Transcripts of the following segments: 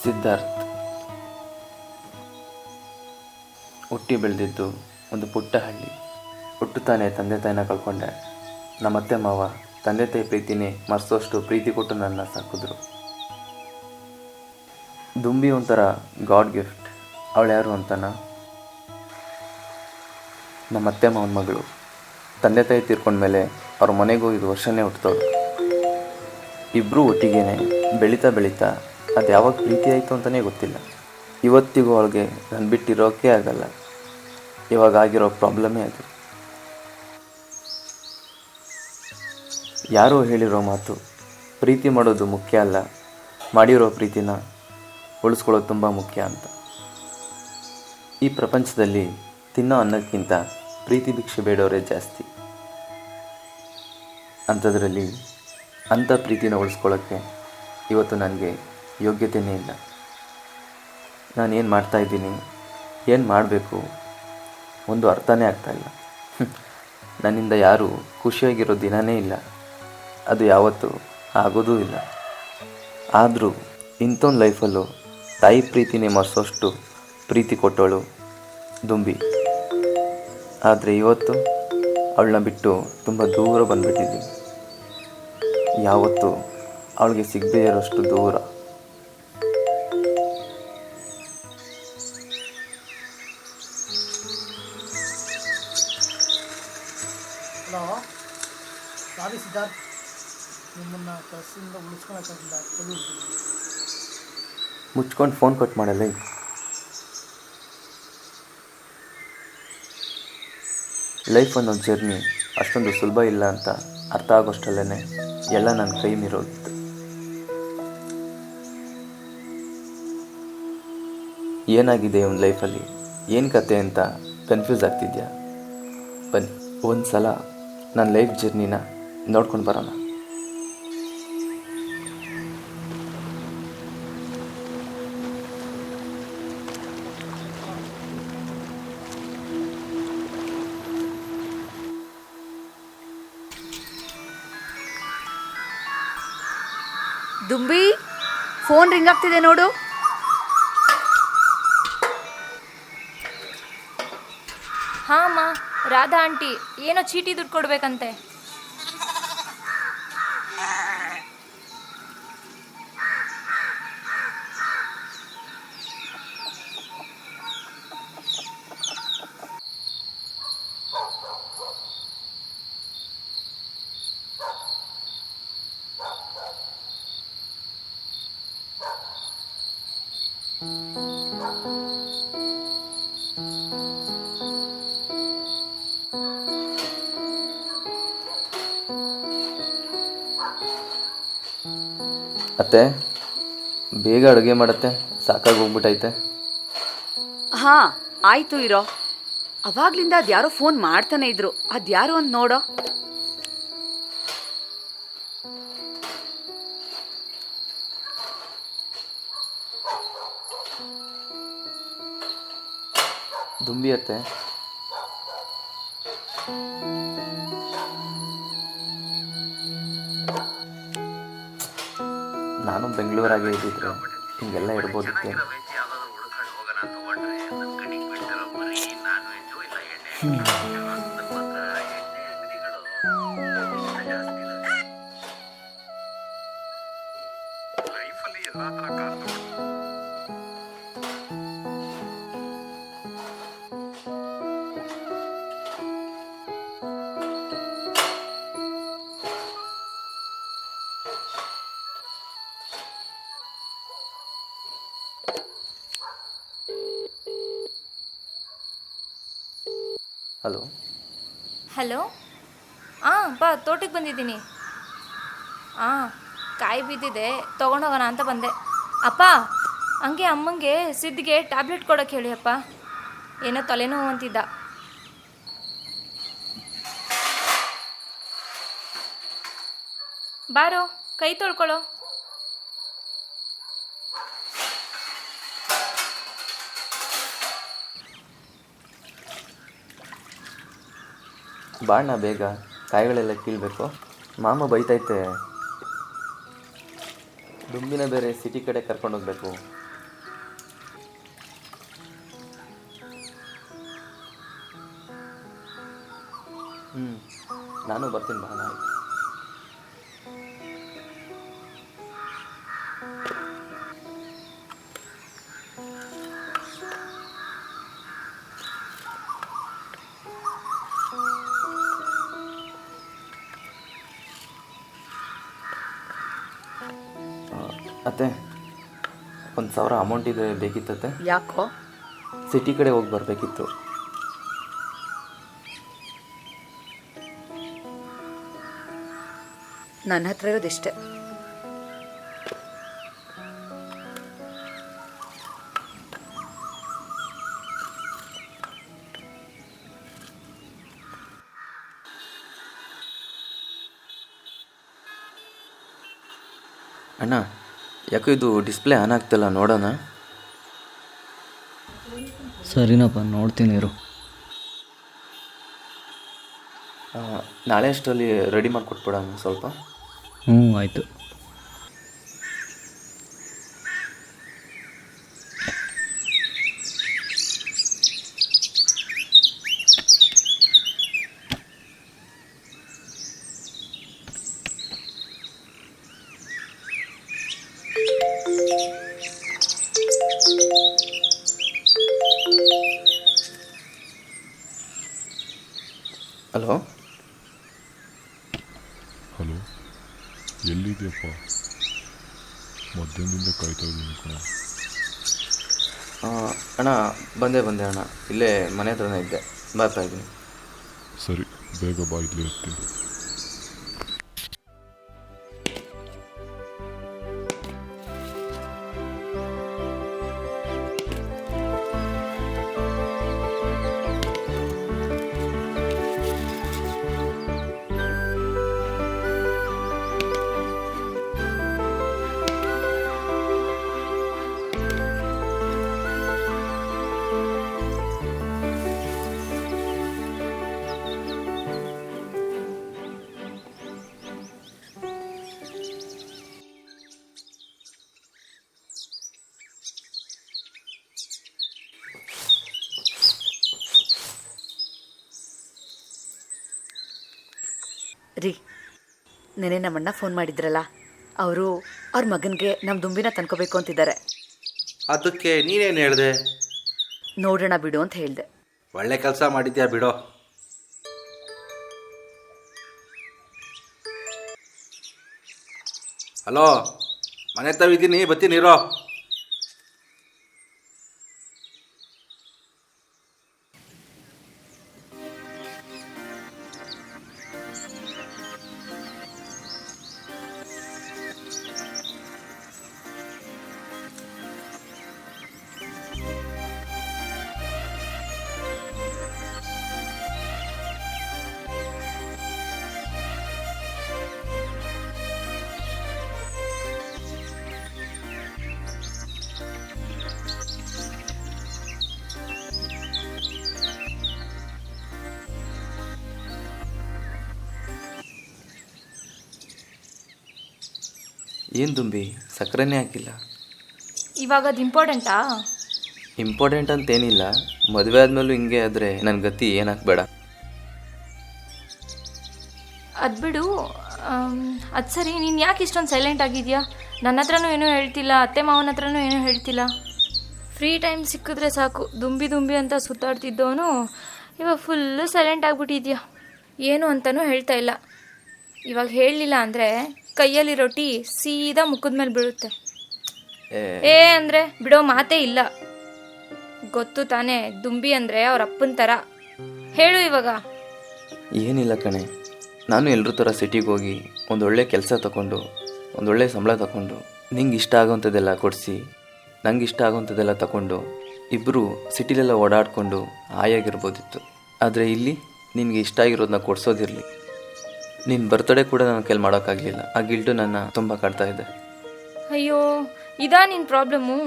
ಸಿದ್ಧಾರ್ಥ್ ಹುಟ್ಟಿ ಬೆಳೆದಿದ್ದು ಒಂದು ಪುಟ್ಟ ಹಳ್ಳಿ. ಹುಟ್ಟುತ್ತಾನೆ ತಂದೆ ತಾಯಿನ ಕಳ್ಕೊಂಡೆ. ನಮ್ಮತ್ತೆ ಮಾವ ತಂದೆ ತಾಯಿ ಪ್ರೀತಿನೇ ಮರೆಸೋಷ್ಟು ಪ್ರೀತಿ ಕೊಟ್ಟು ನನ್ನ ಸಾಕಿದ್ರು. ದುಂಬಿ ಒಂಥರ ಗಾಡ್ ಗಿಫ್ಟ್. ಅವಳು ಯಾರು ಅಂತನ, ನಮ್ಮತ್ತೆ ಮಾವನ ಮಗಳು. ತಂದೆ ತಾಯಿ ತೀರ್ಕೊಂಡ್ಮೇಲೆ ಅವ್ರ ಮನೆಗೆ ಹೋಗಿದ್ದು ವರ್ಷನೇ ಹುಟ್ಟುತ್ತವಳು. ಇಬ್ಬರೂ ಒಟ್ಟಿಗೇನೆ ಬೆಳೀತಾ ಬೆಳೀತಾ ಅದು ಯಾವಾಗ ಪ್ರೀತಿ ಆಯಿತು ಅಂತಲೇ ಗೊತ್ತಿಲ್ಲ. ಇವತ್ತಿಗೂ ಅವಳಿಗೆ ನಾನು ಬಿಟ್ಟಿರೋಕ್ಕೆ ಆಗಲ್ಲ. ಇವಾಗ ಆಗಿರೋ ಪ್ರಾಬ್ಲಮ್ಮೇ ಅದು. ಯಾರೋ ಹೇಳಿರೋ ಮಾತು, ಪ್ರೀತಿ ಮಾಡೋದು ಮುಖ್ಯ ಅಲ್ಲ, ಮಾಡಿರೋ ಪ್ರೀತಿನ ಉಳಿಸ್ಕೊಳ್ಳೋದು ತುಂಬ ಮುಖ್ಯ ಅಂತ. ಈ ಪ್ರಪಂಚದಲ್ಲಿ ತಿನ್ನೋ ಅನ್ನಕ್ಕಿಂತ ಪ್ರೀತಿ ಭಿಕ್ಷೆ ಬೇಡೋರೇ ಜಾಸ್ತಿ. ಅಂಥದ್ರಲ್ಲಿ ಅಂಥ ಪ್ರೀತಿನ ಉಳಿಸ್ಕೊಳ್ಳೋಕ್ಕೆ ಇವತ್ತು ನನಗೆ ಯೋಗ್ಯತೆಯೇ ಇಲ್ಲ. ನಾನೇನು ಮಾಡ್ತಾಯಿದ್ದೀನಿ, ಏನು ಮಾಡಬೇಕು ಒಂದು ಅರ್ಥನೇ ಆಗ್ತಾಯಿಲ್ಲ. ನನ್ನಿಂದ ಯಾರೂ ಖುಷಿಯಾಗಿರೋ ದಿನವೇ ಇಲ್ಲ, ಅದು ಯಾವತ್ತೂ ಆಗೋದೂ ಇಲ್ಲ. ಆದರೂ ಇಂಥೊಂದು ಲೈಫಲ್ಲೂ ತಾಯಿ ಪ್ರೀತಿನೇ ಮರೆಸೋಷ್ಟು ಪ್ರೀತಿ ಕೊಟ್ಟವಳು ದುಂಬಿ. ಆದರೆ ಇವತ್ತು ಅವಳನ್ನ ಬಿಟ್ಟು ತುಂಬ ದೂರ ಬಂದುಬಿಟ್ಟಿದ್ದೀನಿ. ಯಾವತ್ತೂ ಅವಳಿಗೆ ಸಿಗದೇ ಇರೋಷ್ಟು ದೂರ. ಹಲೋ, ಸಾರಿ ಸಿದ್ಧಾರ್ಥ್, ನಿಮ್ಮನ್ನು ಕೆಲಸದಿಂದ ಉಳಿಸ್ಕೊಳಕ್ಕಾಗಿಲ್ಲ. ಮುಚ್ಕೊಂಡು ಫೋನ್ ಕಟ್ ಮಾಡಲ್ಲ. ಲೈಫ್ ಅನ್ನೋ ಜರ್ನಿ ಅಷ್ಟೊಂದು ಸುಲಭ ಇಲ್ಲ ಅಂತ ಅರ್ಥ ಆಗೋಷ್ಟಲ್ಲೇ ಎಲ್ಲ ನನ್ನ ಕೈ ಮೀರೋಗಿತ್ತು. ಏನಾಗಿದೆ ಒಂದು ಲೈಫಲ್ಲಿ, ಏನು ಕತೆ ಅಂತ ಕನ್ಫ್ಯೂಸ್ ಆಗ್ತಿದ್ಯಾ? ಬನ್ನಿ ಒಂದು ಸಲ ನನ್ನ ಲೈಫ್ ಜರ್ನಿನ ನೋಡ್ಕೊಂಡು ಬರೋಣ. ದುಂಬಿ, ಫೋನ್ ರಿಂಗ್ ಆಗ್ತಿದೆ ನೋಡು. ಹಾಂ ಅಮ್ಮ, ರಾಧಾ ಆಂಟಿ ಏನೋ ಚೀಟಿ ದುಡ್ಡು ಕೊಡ್ಬೇಕಂತೆ. ಅತ್ತೆ, ಬೇಗ ಅಡುಗೆ ಮಾಡತ್ತೆ, ಸಾಕಾಗಿ ಹೋಗ್ಬಿಟ್ಟೈತೆ. ಹಾಂ ಆಯಿತು ಇರೋ. ಅವಾಗ್ಲಿಂದ ಅದ್ಯಾರೋ ಫೋನ್ ಮಾಡ್ತಾನೆ ಇದ್ರು. ಅದ್ಯಾರು ಅಂತ ನೋಡೋ. ದುಂಬಿ ಅತ್ತೆ, ನಾನು ಬೆಂಗಳೂರಾಗೆ ಇದ್ದಿದ್ರೆ ಹಿಂಗೆಲ್ಲ ಇರ್ಬೋದಿತ್ತೆ. ಹಲೋ ಹಲೋ, ಹಾಂ ಬಾ, ತೋಟಕ್ಕೆ ಬಂದಿದ್ದೀನಿ. ಹಾಂ, ಕಾಯಿ ಬಿದ್ದಿದೆ, ತೊಗೊಂಡೋಗೋಣ ಅಂತ ಬಂದೆ. ಅಪ್ಪ, ಹಂಗೆ ಅಮ್ಮಂಗೆ ಸಿದ್ಧಿಗೆ ಟ್ಯಾಬ್ಲೆಟ್ ಕೊಡೋಕ್ಕೆ ಹೇಳಿ ಅಪ್ಪ, ಏನೋ ತಲೆನೋವು ಅಂತಿದ್ದ. ಬಾರೋ, ಕೈ ತೊಳ್ಕೊಳ್ಳೋ. ಬಾಣ ಬೇಗ, ಕಾಯಿಗಳೆಲ್ಲ ಕೀಳಬೇಕು. ಮಾಮ ಬೈತೈತೆ. ದುಂಬಿನ ಬೇರೆ ಸಿಟಿ ಕಡೆ ಕರ್ಕೊಂಡೋಗ್ಬೇಕು. ನಾನು ಬರ್ತೀನಿ ಬಹಳ ಆಯ್ತು. ಅತ್ತೆ, 1,000 ಅಮೌಂಟ್ ಇದೆ ಬೇಕಿತ್ತತ್ತೆ. ಯಾಕೋ? ಸಿಟಿ ಕಡೆ ಹೋಗಿ ಬರಬೇಕಿತ್ತು. ನನ್ನ ಹತ್ರ ಇರೋದಿಷ್ಟೇ. ಅಣ್ಣ, ಯಾಕೋ ಇದು ಡಿಸ್ಪ್ಲೇ ಆನ್ ಆಗ್ತಿಲ್ಲ, ನೋಡೋಣ. ಸರಿನಪ್ಪ, ನೋಡ್ತೀನಿ ಇರು. ನಾಳೆ ಅಷ್ಟರಲ್ಲಿ ರೆಡಿ ಮಾಡಿಕೊಟ್ಬಿಡೋಣ ಸ್ವಲ್ಪ. ಆಯಿತು. ಹಲೋ, ಹಲೋ, ಎಲ್ಲಿದೆಯಪ್ಪ? ಮಧ್ಯಾಹ್ನದಿಂದ ಕಾಯ್ತಾ ಇದ್ದೀನಿ ಕಣ. ಅಣ್ಣ ಬಂದೆ ಅಣ್ಣ, ಇಲ್ಲೇ ಮನೆ ಹತ್ರನೇ ಇದ್ದೆ, ಬರ್ತಾ ಇದ್ದೀನಿ. ಸರಿ, ಬೇಗ ಬಾ, ಇಲ್ಲೇ ಇರ್ತೀನಿ. ರೀ, ನೆನೆ ನಮ್ಮಣ್ಣ ಫೋನ್ ಮಾಡಿದ್ರಲ್ಲ, ಅವರು ಅವ್ರ ಮಗನಿಗೆ ನಮ್ಮ ದುಂಬಿನ ತಂದ್ಕೋಬೇಕು ಅಂತಿದ್ದಾರೆ. ಅದಕ್ಕೆ ನೀನೇನು ಹೇಳಿದೆ? ನೋಡೋಣ ಬಿಡು ಅಂತ ಹೇಳಿದೆ. ಒಳ್ಳೆ ಕೆಲಸ ಮಾಡಿದ್ಯಾ ಬಿಡೋ. ಹಲೋ, ಮನೆ ತಾವಿದ್ದೀನಿ, ಬರ್ತೀನಿರೋ. ಏನು ದುಂಬಿ, ಸಕ್ಕರೆನೇ ಹಾಕಿಲ್ಲ. ಇವಾಗ ಅದು ಇಂಪಾರ್ಟೆಂಟಾ? ಇಂಪಾರ್ಟೆಂಟ್ ಅಂತೇನಿಲ್ಲ, ಮದುವೆ ಆದಮೇಲೂ ಹಿಂಗೆ ಆದರೆ ನನ್ನ ಗತಿ ಏನಾಗಬೇಡ. ಅದು ಬಿಡು. ಅದು ಸರಿ, ನೀನು ಯಾಕೆ ಇಷ್ಟೊಂದು ಸೈಲೆಂಟ್ ಆಗಿದೆಯಾ? ನನ್ನ ಹತ್ರನೂ ಏನೂ ಹೇಳ್ತಿಲ್ಲ, ಅತ್ತೆ ಮಾವನ ಹತ್ರನೂ ಏನೂ ಹೇಳ್ತಿಲ್ಲ. ಫ್ರೀ ಟೈಮ್ ಸಿಕ್ಕಿದ್ರೆ ಸಾಕು ದುಂಬಿ ಅಂತ ಸುತ್ತಾಡ್ತಿದ್ದವನು ಇವಾಗ ಫುಲ್ಲು ಸೈಲೆಂಟ್ ಆಗಿಬಿಟ್ಟಿದ್ಯಾ. ಏನು ಅಂತಲೂ ಹೇಳ್ತಾ ಇಲ್ಲ. ಇವಾಗ ಹೇಳಲಿಲ್ಲ ಅಂದರೆ ಕೈಯಲ್ಲಿರೋ ಟೀ ಸೀದಾ ಮುಖದ ಮೇಲೆ ಬೀಳುತ್ತೆ. ಅಂದರೆ ಬಿಡೋ ಮಾತೇ ಇಲ್ಲ. ಗೊತ್ತು ತಾನೇ, ದುಂಬಿ ಅಂದರೆ ಅವ್ರ ಅಪ್ಪನ ಥರ. ಹೇಳು ಇವಾಗ. ಏನಿಲ್ಲ ಕಣೆ, ನಾನು ಎಲ್ಲರ ಥರ ಸಿಟಿಗೆ ಹೋಗಿ ಒಂದೊಳ್ಳೆ ಕೆಲಸ ತಗೊಂಡು ಒಂದೊಳ್ಳೆ ಸಂಬಳ ತಗೊಂಡು ನಿಂಗೆ ಇಷ್ಟ ಆಗೋವಂಥದ್ದೆಲ್ಲ ಕೊಡಿಸಿ ನಂಗೆ ಇಷ್ಟ ಆಗೋವಂಥದ್ದೆಲ್ಲ ತಗೊಂಡು ಇಬ್ಬರು ಸಿಟಿಲೆಲ್ಲ ಓಡಾಡಿಕೊಂಡು ಹಾಯಾಗಿರ್ಬೋದಿತ್ತು. ಆದರೆ ಇಲ್ಲಿ ನಿನಗೆ ಇಷ್ಟ ಆಗಿರೋದನ್ನ ಕೊಡಿಸೋದಿರಲಿ, ನಿನ್ನ ಬರ್ತಡೇ ಕೂಡ ನಾನು ಕೈಲಿ ಮಾಡೋಕ್ಕಾಗಲಿಲ್ಲ. ಆ ಗಿಲ್ಟು ನನ್ನ ತುಂಬ ಕಾಡ್ತಾ ಇದೆ. ಅಯ್ಯೋ, ಇದಾ ನಿನ್ನ ಪ್ರಾಬ್ಲಮ್ಮು?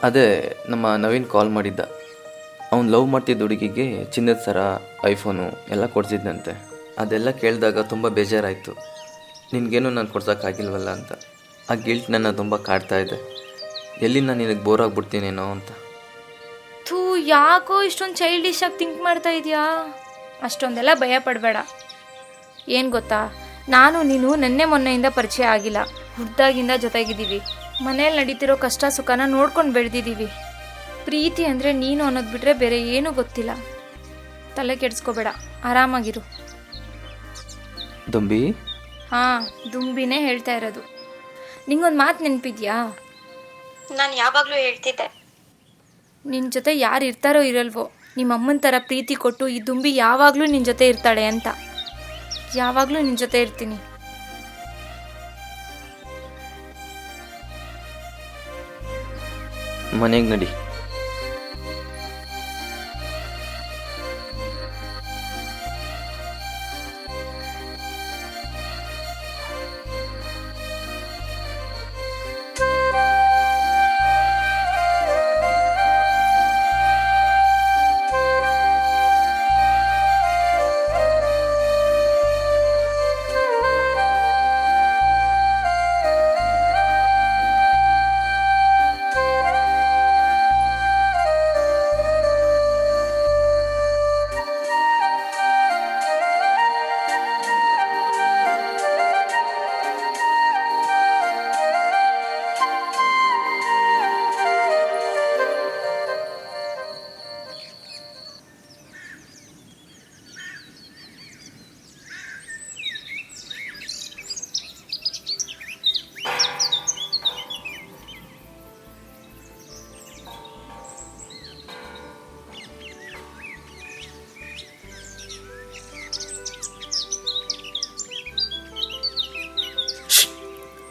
ಅದೇ ನಮ್ಮ ನವೀನ್ ಕಾಲ್ ಮಾಡಿದ್ದ. ಅವ್ನು ಲವ್ ಮಾಡ್ತಿದ್ದ ಹುಡುಗಿಗೆ ಚಿನ್ನದ ಸರ, ಐಫೋನು ಎಲ್ಲ ಕೊಡಿಸಿದ್ನಂತೆ. ಅದೆಲ್ಲ ಕೇಳಿದಾಗ ತುಂಬ ಬೇಜಾರಾಯಿತು. ನಿನಗೇನು ನಾನು ಕೊಡ್ಸೋಕ್ಕಾಗಿಲ್ವಲ್ಲ ಅಂತ. ಆ ಗಿಲ್ಟ್ ನನ್ನ ತುಂಬ ಕಾಡ್ತಾ ಇದೆ. ಎಲ್ಲಿ ನಾನು ನಿನಗೆ ಬೋರ್ ಆಗಿಬಿಡ್ತೀನೇನೋ ಅಂತ. ಥೂ, ಯಾಕೋ ಇಷ್ಟೊಂದು ಚೈಲ್ಡಿಶ್ ಆಗಿ ಥಿಂಕ್ ಮಾಡ್ತಾ ಇದೆಯಾ? ಅಷ್ಟೊಂದೆಲ್ಲ ಭಯ ಪಡಬೇಡ. ಏನು ಗೊತ್ತಾ, ನಾನು ನೀನು ನೆನ್ನೆ ಮೊನ್ನೆಯಿಂದ ಪರಿಚಯ ಆಗಿಲ್ಲ, ಹುಡ್ದಾಗಿಂದ ಜೊತೆಗಿದ್ದೀವಿ. ಮನೇಲಿ ನಡೀತಿರೋ ಕಷ್ಟ ಸುಖನ ನೋಡ್ಕೊಂಡು ಬೆಳೆದಿದ್ದೀವಿ. ಪ್ರೀತಿ ಅಂದರೆ ನೀನು ಅನ್ನೋದು ಬಿಟ್ಟರೆ ಬೇರೆ ಏನೂ ಗೊತ್ತಿಲ್ಲ. ತಲೆ ಕೆಡಿಸ್ಕೋಬೇಡ, ಆರಾಮಾಗಿರು. ದುಂಬಿ, ಹಾಂ, ದುಂಬಿನೇ ಹೇಳ್ತಾ ಇರೋದು. ನಿಂಗೊಂದು ಮಾತು ನೆನಪಿದ್ಯಾ? ನಾನು ಯಾವಾಗಲೂ ಹೇಳ್ತಿದ್ದೆ, ನಿನ್ನ ಜೊತೆ ಯಾರು ಇರ್ತಾರೋ ಇರಲ್ವೋ, ನಿಮ್ಮ ಅಮ್ಮನ ಥರ ಪ್ರೀತಿ ಕೊಟ್ಟು ಈ ದುಂಬಿ ಯಾವಾಗಲೂ ನಿನ್ನ ಜೊತೆ ಇರ್ತಾಳೆ ಅಂತ. ಯಾವಾಗಲೂ ನಿನ್ನ ಜೊತೆ ಇರ್ತೀನಿ. ಮನೆಗೆ ನಡಿ.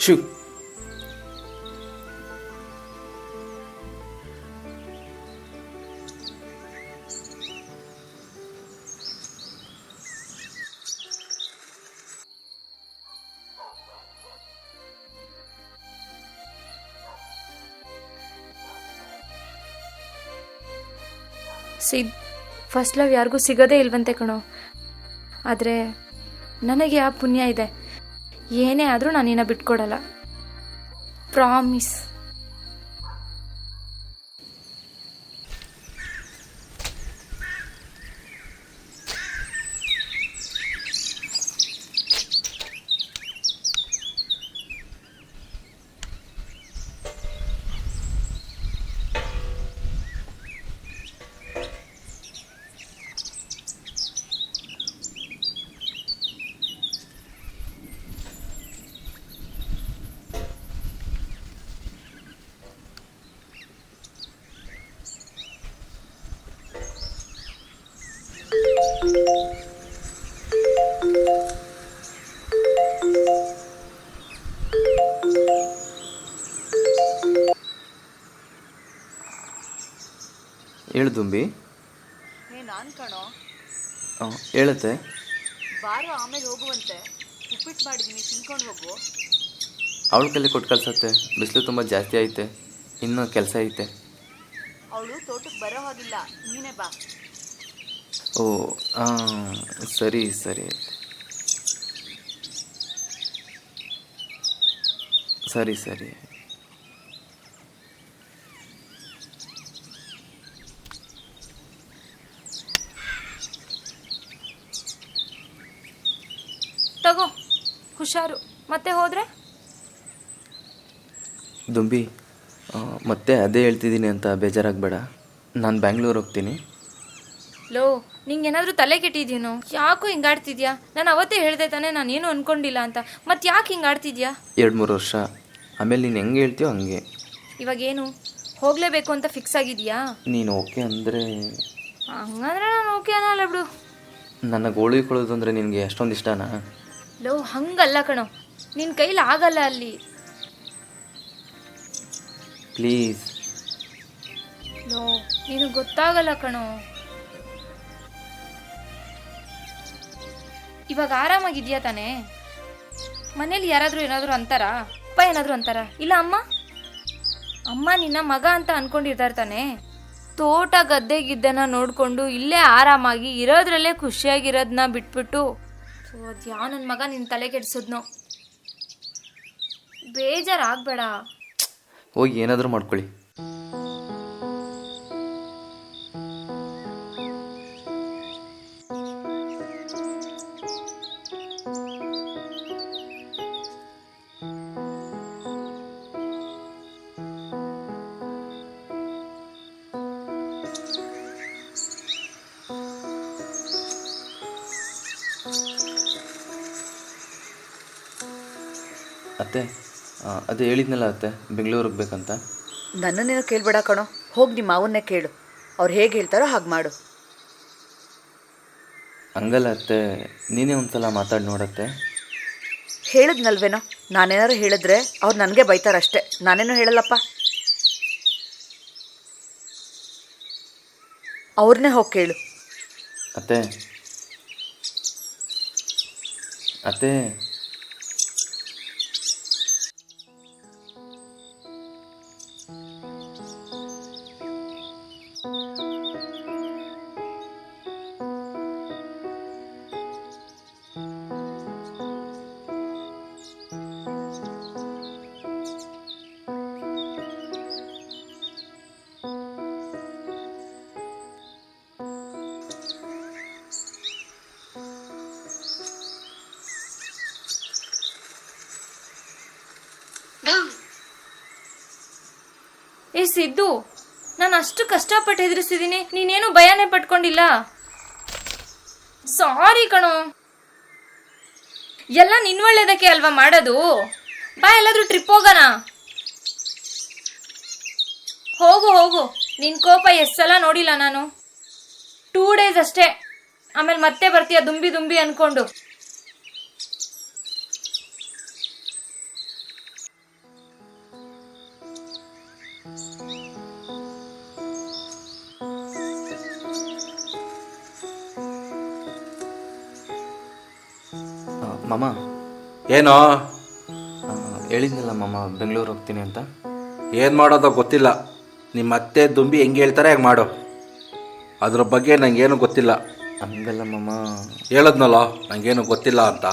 ಶೂ, ಫಸ್ಟ್ ಲವ್ ಯಾರಿಗೂ ಸಿಗೋದೇ ಇಲ್ವಂತೆ ಕಣೋ. ಆದರೆ ನನಗೆ ಆ ಪುಣ್ಯ ಇದೆ. ಏನೇ ಆದರೂ ನಾನು ನಿನ್ನ ಬಿಟ್ಕೊಡಲ್ಲ, ಪ್ರಾಮಿಸ್. ಹೇಳು ದುಂಬಿ. ನಾನು ಕಣೋ, ಹೇಳುತ್ತೆ. ಬಾರು ಆಮೇಲೆ ಹೋಗುವಂತೆ. ಉಪ್ಪಿಟ್ಟು ಮಾಡಿದ್ದೀನಿ, ತಿನ್ಕೊಂಡು ಹೋಗು. ಅವಳ ಕೈಲಿ ಕೊಟ್ಟು ಕಳ್ಸತ್ತೆ. ಬಿಸಿಲು ತುಂಬ ಜಾಸ್ತಿ ಐತೆ, ಇನ್ನೂ ಕೆಲಸ ಐತೆ. ಅವಳು ತೋಟಕ್ಕೆ ಬರೋ ಹಾಗಿಲ್ಲ, ನೀನೇ ಬಾ. ಓ ಸರಿ ಸರಿ ಸರಿ ಸರಿ. ತಗೋ, ಹುಷಾರು. ಮತ್ತೆ ಹೋದ್ರೆ ದುಂಬಿ, ಮತ್ತೆ ಅದೇ ಹೇಳ್ತಿದ್ದೀನಿ ಅಂತ ಬೇಜಾರಾಗಬೇಡ. ನಾನು ಬ್ಯಾಂಗ್ಳೂರ್ ಹೋಗ್ತೀನಿ. ಲೋ, ನಿಂಗೇನಾದರೂ ತಲೆ ಕೆಟ್ಟಿದ್ಯೇನೋ? ಯಾಕೋ ಹಿಂಗಾಡ್ತಿದ್ಯಾ? ನಾನು ಅವತ್ತೇ ಹೇಳಿದೆ ತಾನೇ ನಾನೇನು ಅಂದ್ಕೊಂಡಿಲ್ಲ ಅಂತ. ಮತ್ತೆ ಯಾಕೆ ಹಿಂಗಾಡ್ತಿದ್ಯಾ? 2-3 ವರ್ಷ ಆಮೇಲೆ ನೀನು ಹೆಂಗೆ ಹೇಳ್ತೀಯೋ ಹಂಗೆ. ಇವಾಗೇನು ಹೋಗಲೇಬೇಕು ಅಂತ ಫಿಕ್ಸ್ ಆಗಿದೆಯಾ? ನೀನು ಓಕೆ ಅಂದರೆ. ಹಂಗಂದ್ರೆ ನಾನು ಓಕೆ ಅನ್ನಲ್ಲ ಬಿಡು. ನನ್ನ ಗೋಳಿಕೊಳ್ಳೋದು ಅಂದರೆ ನಿನಗೆ ಅಷ್ಟೊಂದು ಇಷ್ಟನಾ? ಲೋ, ಹಂಗಲ್ಲ ಕಣೋ, ನಿನ್ನ ಕೈಲಿ ಆಗಲ್ಲ ಅಲ್ಲಿ. ಪ್ಲೀಸ್. ಲೋ, ನೀನು ಗೊತ್ತಾಗಲ್ಲ ಕಣೋ. ಇವಾಗ ಆರಾಮಾಗಿದ್ಯಾ ತಾನೇ? ಮನೇಲಿ ಯಾರಾದರೂ ಏನಾದರೂ ಅಂತಾರಾ? ಅಪ್ಪ ಏನಾದರೂ ಅಂತಾರ? ಇಲ್ಲ ಅಮ್ಮ? ಅಮ್ಮ ನಿನ್ನ ಮಗ ಅಂತ ಅನ್ಕೊಂಡಿರ್ತಾರೆ ತಾನೆ. ತೋಟ ಗದ್ದೆ ಗಿದ್ದೆನ ನೋಡಿಕೊಂಡು ಇಲ್ಲೇ ಆರಾಮಾಗಿ ಇರೋದ್ರಲ್ಲೇ ಖುಷಿಯಾಗಿರೋದನ್ನ ಬಿಟ್ಬಿಟ್ಟು ಯಾವ ನನ್ನ ಮಗ ನಿನ್ನ ತಲೆ ಕೆಡಿಸೋದ್ನೋ. ಬೇಜಾರಾಗಬೇಡ. ಹೋಗಿ ಏನಾದರೂ ಮಾಡ್ಕೊಳ್ಳಿ. ಅತ್ತೆ ಅದೇ ಹೇಳಿದ್ನಲ್ಲ ಅತ್ತೆ ಬೆಂಗಳೂರಿಗೆ ಬೇಕಂತ. ನನ್ನನ್ನೇನು ಕೇಳಬೇಡ ಕಣೋ, ಹೋಗಿ ನಿಮ್ಮ ಮಾವನ್ನೇ ಕೇಳು. ಅವ್ರು ಹೇಗೆ ಹೇಳ್ತಾರೋ ಹಾಗೆ ಮಾಡು. ಹಂಗಲ್ಲ ಅತ್ತೆ, ನೀನೇ ಒಂದ್ಸಲ ಮಾತಾಡಿ ನೋಡತ್ತೆ. ಹೇಳಿದ್ನಲ್ವೇನೋ, ನಾನೇನಾರು ಹೇಳಿದ್ರೆ ಅವ್ರು ನನಗೆ ಬೈತಾರಷ್ಟೇ, ನಾನೇನೋ ಹೇಳಲ್ಲಪ್ಪ. ಅವ್ರನ್ನೇ ಹೋಗಿ ಕೇಳು. ಅತ್ತೆ ಅತ್ತೆ ಏ ಸಿದ್ದು, ನಾನು ಅಷ್ಟು ಕಷ್ಟಪಟ್ಟು ಹೆದರಿಸಿದ್ದೀನಿ, ನೀನೇನು ಭಯನೇ ಪಟ್ಕೊಂಡಿಲ್ಲ. ಸಾರಿ ಕಣೋ, ಎಲ್ಲ ನಿನ್ ಒಳ್ಳೇದಕ್ಕೆ ಅಲ್ವಾ ಮಾಡೋದು. ಬಾ ಎಲ್ಲಾದ್ರೂ ಟ್ರಿಪ್ ಹೋಗೋಣ. ಹೋಗು ಹೋಗು, ನಿನ್ ಕೋಪ ಎಷ್ಟು ಸಲ ನೋಡಿಲ್ಲ ನಾನು. 2 days ಅಷ್ಟೇ, ಆಮೇಲೆ ಮತ್ತೆ ಬರ್ತೀಯ ದುಂಬಿ ದುಂಬಿ ಅನ್ಕೊಂಡು. ಮಾಮ, ಏನೋ ಹೇಳಿದ್ನಲ್ಲ ಮಾಮ ಬೆಂಗಳೂರು ಹೋಗ್ತೀನಿ ಅಂತ. ಏನು ಮಾಡೋದೋ ಗೊತ್ತಿಲ್ಲ. ನಿಮ್ಮ ಅತ್ತೆ ದುಂಬಿ ಹೆಂಗೆ ಹೇಳ್ತಾರೆ ಹೆಂಗೆ ಮಾಡು. ಅದ್ರ ಬಗ್ಗೆ ನನಗೇನು ಗೊತ್ತಿಲ್ಲ. ಹಂಗಲ್ಲ ಮಾಮ. ಹೇಳದ್ನಲ್ಲ ನನಗೇನು ಗೊತ್ತಿಲ್ಲ ಅಂತ.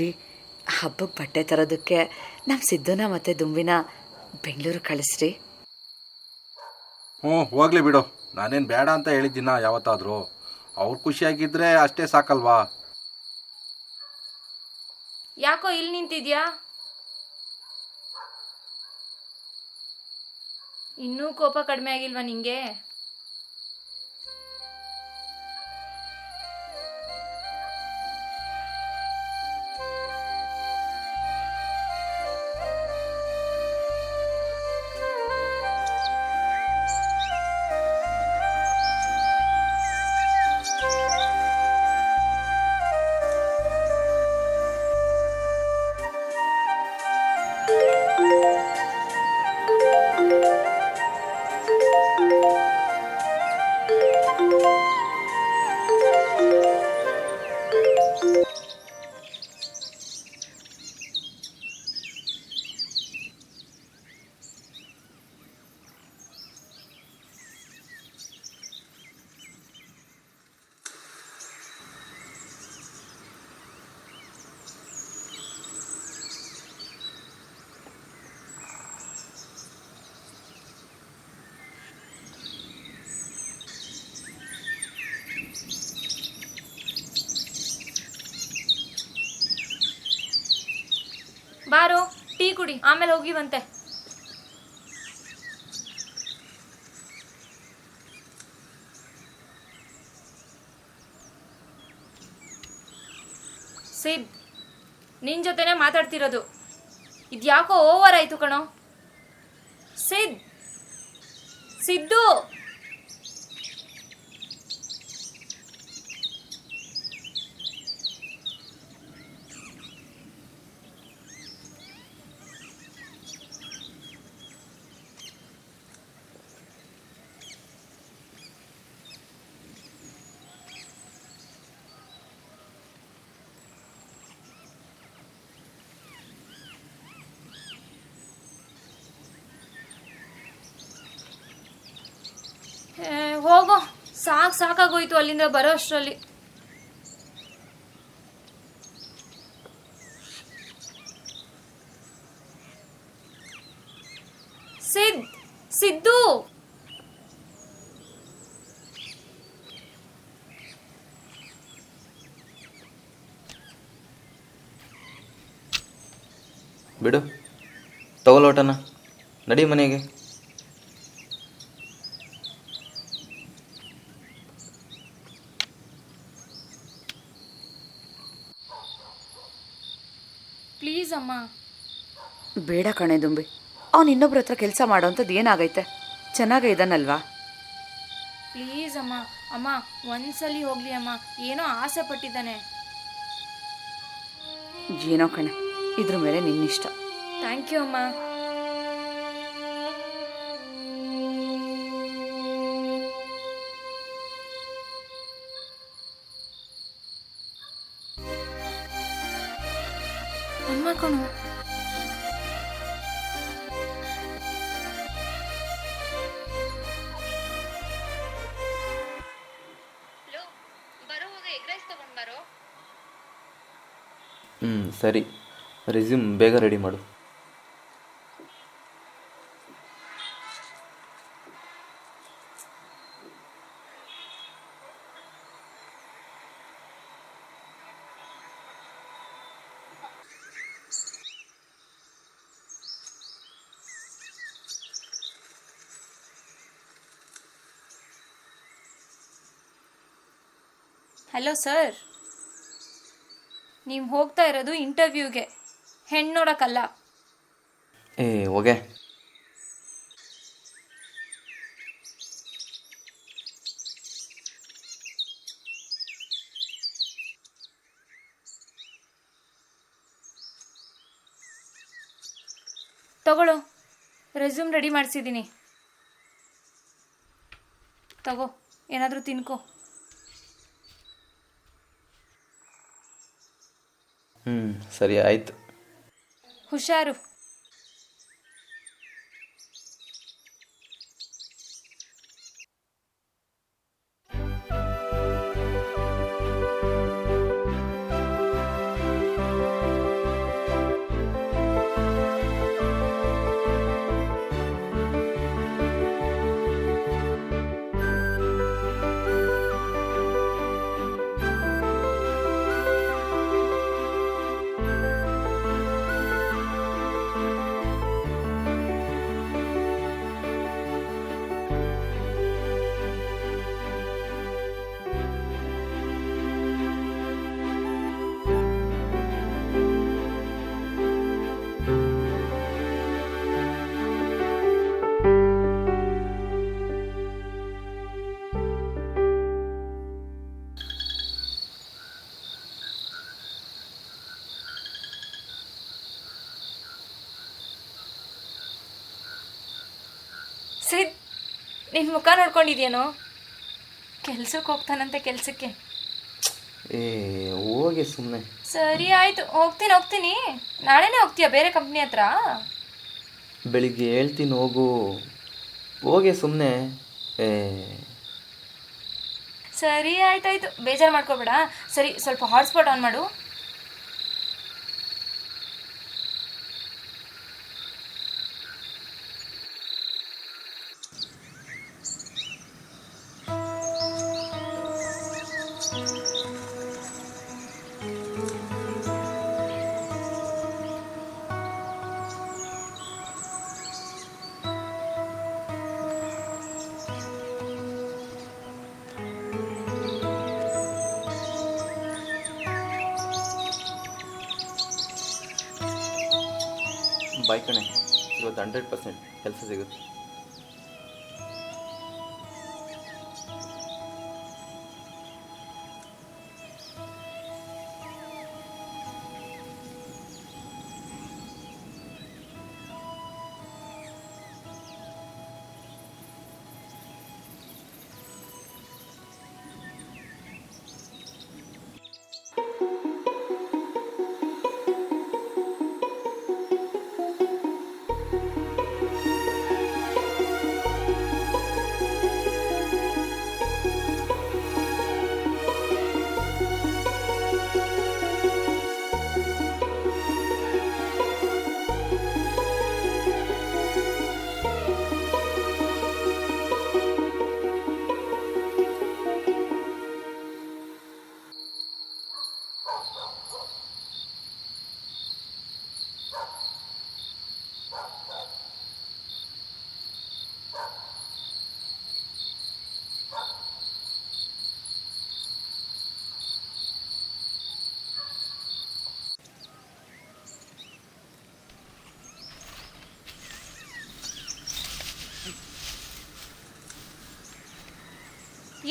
ರೀ, ಹಬ್ಬಕ್ಕೆ ಬಟ್ಟೆ ತರೋದಕ್ಕೆ ನಮ್ಮ ಸಿದ್ದುನ ಮತ್ತು ದುಂಬಿನ ಬೆಂಗಳೂರು ಕಳಿಸ್ರಿ. ಹೋಗ್ಲಿ ಬಿಡು, ನಾನೇನು ಬೇಡ ಅಂತ ಹೇಳಿದ್ದೀನ ಯಾವತ್ತಾದರೂ. ಅವ್ರು ಖುಷಿಯಾಗಿದ್ದರೆ ಅಷ್ಟೇ ಸಾಕಲ್ವಾ. ಯಾಕೋ ಇಲ್ಲಿ ನಿಂತಿದ್ಯಾ? ಇನ್ನೂ ಕೋಪ ಕಡಿಮೆ ಆಗಿಲ್ವಾ ನಿಂಗೆ? ಬಾರೋ, ಟೀ ಕುಡಿ, ಆಮೇಲೆ ಹೋಗಿವಂತೆ. ಸಿದ್, ನಿನ್ ಜೊತೆನೆ ಮಾತಾಡ್ತಿರೋದು. ಇದ್ಯಾಕೋ ಓವರ್ ಆಯ್ತು ಕಣೋ. ಸಿದ್ದು, ಹೋಗೋ, ಸಾಕಾಗೋಯ್ತು ಅಲ್ಲಿಂದ ಬರೋ ಅಷ್ಟರಲ್ಲಿ. ಸಿದ್ದು, ಬಿಡು, ತಗೊಳ್ಳೋಟನ, ನಡಿ ಮನೆಗೆ. ಪ್ಲೀಸ್ ಅಮ್ಮ. ಬೇಡ ಕಣೆ ದುಂಬಿ, ಅವ್ನು ಇನ್ನೊಬ್ರ ಹತ್ರ ಕೆಲಸ ಮಾಡೋಂಥದ್ದು ಏನಾಗೈತೆ? ಚೆನ್ನಾಗೇ ಇದ್ದಾನಲ್ವಾ? ಪ್ಲೀಸ್ ಅಮ್ಮ. ಅಮ್ಮ ಒಂದ್ಸಲಿ ಹೋಗ್ಲಿ ಅಮ್ಮ, ಏನೋ ಆಸೆ ಪಟ್ಟಿದ್ದಾನೆ. ಏನೋ ಕಣೆ, ಇದ್ರ ಮೇಲೆ ನಿನ್ನಿಷ್ಟ. ಥ್ಯಾಂಕ್ ಯು ಅಮ್ಮ. ಅಮ್ಮ ಕಣು. ಸರಿ, ರೆಸ್ಯೂಮ್ ಬೇಗ ರೆಡಿ ಮಾಡು. ಹಲೋ ಸರ್, ನೀವು ಹೋಗ್ತಾ ಇರೋದು ಇಂಟರ್ವ್ಯೂಗೆ, ಹೆಣ್ಣು ನೋಡೋಕ್ಕಲ್ಲ. ಹೋಗೆ. ತಗೊಳ್ಳೋ, ರೆಸ್ಯೂಮ್ ರೆಡಿ ಮಾಡಿಸಿದ್ದೀನಿ. ತಗೋ, ಏನಾದರೂ ತಿನ್ಕೋ. ಸರಿ ಆಯಿತು. ಹುಷಾರು. ಸಿದ್, ನಿನ್ನ ಮುಖ ನೋಡ್ಕೊಂಡಿದ್ಯೇನೋ? ಕೆಲ್ಸಕ್ಕೆ ಹೋಗ್ತಾನಂತೆ, ಕೆಲಸಕ್ಕೆ. ಹೋಗಿ ಸುಮ್ಮನೆ. ಸರಿ ಆಯಿತು, ಹೋಗ್ತೀನಿ. ನಾಳೆನೇ ಹೋಗ್ತೀಯಾ ಬೇರೆ ಕಂಪ್ನಿ ಹತ್ರ? ಬೆಳಿಗ್ಗೆ ಹೇಳ್ತೀನಿ ಹೋಗು. ಹೋಗಿ ಸುಮ್ಮನೆ. ಸರಿ ಆಯ್ತಾಯ್ತು, ಬೇಜಾರು ಮಾಡ್ಕೋಬೇಡ. ಸರಿ, ಸ್ವಲ್ಪ ಹಾಟ್ಸ್ಪಾಟ್ ಆನ್ ಮಾಡು. ಬಾಯ್ ಕಣೆ, ಇವತ್ತು 100% ಕೆಲಸ ಸಿಗುತ್ತೆ.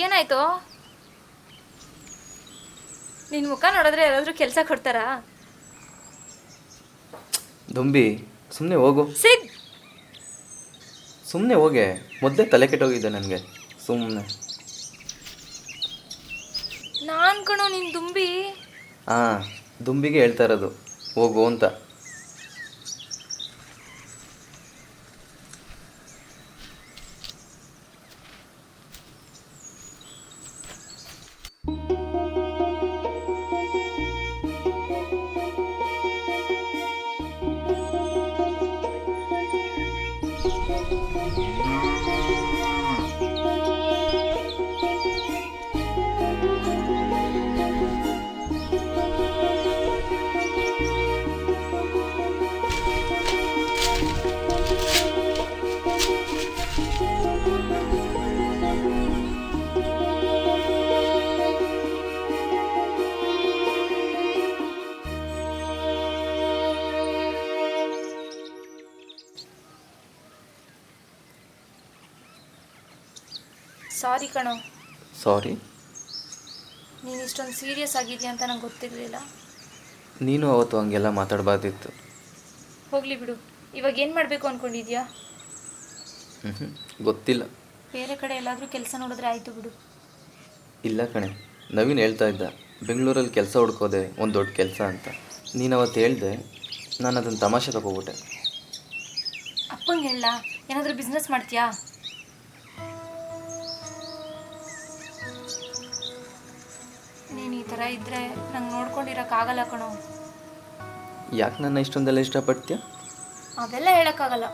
ಏನಾಯ್ತು? ನಿನ್ನ ಮುಖ ನೋಡಿದ್ರೆ ಯಾರಾದರೂ ಕೆಲಸ ಕೊಡ್ತಾರಾ? ದುಂಬಿ ಸುಮ್ಮನೆ ಹೋಗು, ಸಿದ್ ಸುಮ್ಮನೆ ಹೋಗೆ. ಮೊದಲೇ ತಲೆ ಕೆಟ್ಟೋಗಿದೆ ನನಗೆ. ಸುಮ್ಮನೆ ನಾನು ಕಣೋ ನಿನ್ನ ದುಂಬಿ. ಹಾಂ, ದುಂಬಿಗೆ ಹೇಳ್ತಾ ಇರೋದು ಹೋಗು ಅಂತ. ಸಾರಿ ಕಣೋ, ಸಾರಿ. ನೀನು ಇಷ್ಟೊಂದು ಸೀರಿಯಸ್ ಆಗಿದೆಯಾ ಅಂತ ನಂಗೆ ಗೊತ್ತಿರಲಿಲ್ಲ. ನೀನು ಅವತ್ತು ಹಂಗೆಲ್ಲ ಮಾತಾಡಬಾರ್ದಿತ್ತು. ಹೋಗಲಿ ಬಿಡು. ಇವಾಗ ಏನು ಮಾಡಬೇಕು ಅಂದ್ಕೊಂಡಿದ್ಯಾ? ಗೊತ್ತಿಲ್ಲ. ಬೇರೆ ಕಡೆ ಎಲ್ಲಾದರೂ ಕೆಲಸ ನೋಡಿದ್ರೆ ಆಯಿತು ಬಿಡು. ಇಲ್ಲ ಕಣೆ, ನವೀನ್ ಹೇಳ್ತಾ ಇದ್ದ ಬೆಂಗಳೂರಲ್ಲಿ ಕೆಲಸ ಹುಡ್ಕೋದೆ ಒಂದು ದೊಡ್ಡ ಕೆಲಸ ಅಂತ. ನೀನು ಅವತ್ತು ಹೇಳಿದೆ, ನಾನು ಅದನ್ನು ತಮಾಷೆ ತಗೋಬಿಟ್ಟೆ. ಅಪ್ಪಂಗೆ ಹೇಳ, ಏನಾದರೂ ಬಿಸ್ನೆಸ್ ಮಾಡ್ತೀಯಾ? ನೀನು ಈ ಥರ ಇದ್ದರೆ ನಂಗೆ ನೋಡ್ಕೊಂಡಿರೋಕ್ಕಾಗಲ್ಲ ಕಣೋ. ಯಾಕೆ ನನ್ನ ಇಷ್ಟೊಂದೆಲ್ಲ ಇಷ್ಟಪಡ್ತೀಯ? ಅದೆಲ್ಲ ಹೇಳೋಕ್ಕಾಗಲ್ಲ.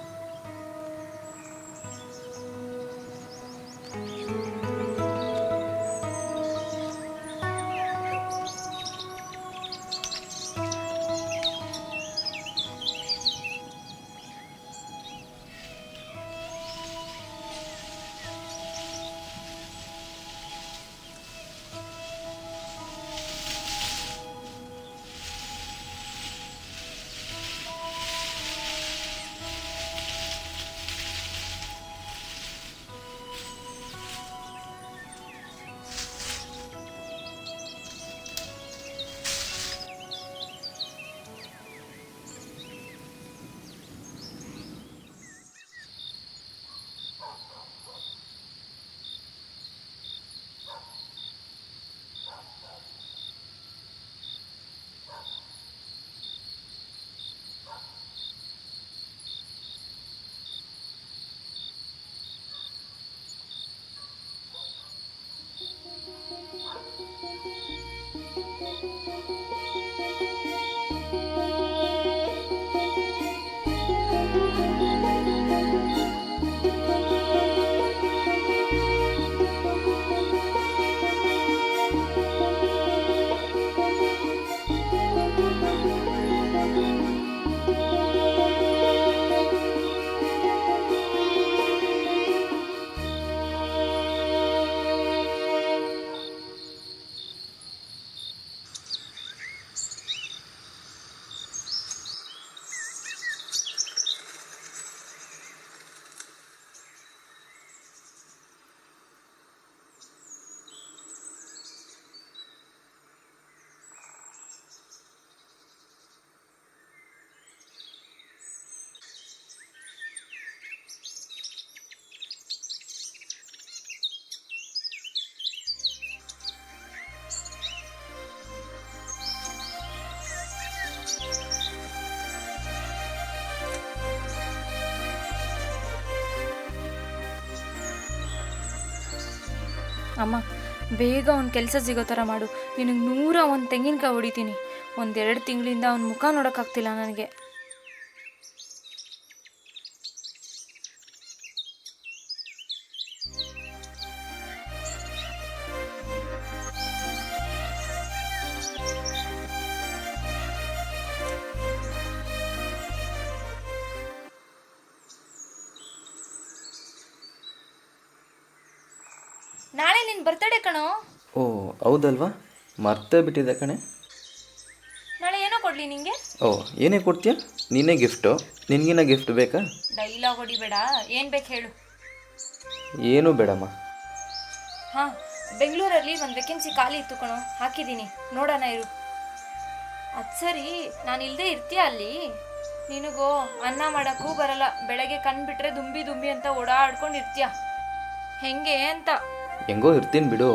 ಅಮ್ಮ, ಬೇಗ ಅವ್ನ ಕೆಲಸ ಸಿಗೋ ಥರ ಮಾಡು. ನಿನಗೆ 101 ತೆಂಗಿನಕಾಯಿ ಹೊಡಿತೀನಿ. 1-2 ತಿಂಗಳಿಂದ ಅವ್ನ ಮುಖ ನೋಡೋಕ್ಕಾಗ್ತಿಲ್ಲ ನನಗೆ. ನಾಳೆ ನಿನ್ನ ಬರ್ತಡೇ ಕಣೋ. ಓ ಹೌದಲ್ವಾ, ಮರ್ತೇ ಬಿಟ್ಟಿದೆ ಕಣೆ. ನಾಳೆ ಏನೋ ಕೊಡಲಿ ನಿಂಗೆ? ಓ ಏನೇ ಕೊಡ್ತೀಯ? ನೀನೇ ಗಿಫ್ಟು? ನಿನಗಿನ್ನ ಗಿಫ್ಟ್ ಬೇಕಾ? ಡೈಲಾಗ್ ಹೊಡಿಬೇಡ, ಏನು ಬೇಕು ಹೇಳು. ಏನೂ ಬೇಡಮ್ಮ. ಹಾಂ, ಬೆಂಗಳೂರಲ್ಲಿ ಒಂದು ವೇಕೆನ್ಸಿ ಖಾಲಿ ಇತ್ತು ಕಣೋ, ಹಾಕಿದ್ದೀನಿ, ನೋಡೋಣ ಇರು. ಅದು ಸರಿ, ನಾನು ಇಲ್ಲದೆ ಇರ್ತೀಯ ಅಲ್ಲಿ? ನಿನಗೋ ಅನ್ನ ಮಾಡೋಕ್ಕೂ ಬರಲ್ಲ, ಬೆಳಗ್ಗೆ ಕಣ್ಬಿಟ್ರೆ ದುಂಬಿ ದುಂಬಿ ಅಂತ ಓಡಾಡ್ಕೊಂಡು ಇರ್ತೀಯ, ಹೆಂಗೆ ಅಂತ. ಹೆಂಗೋ ಇರ್ತೀನಿ ಬಿಡು.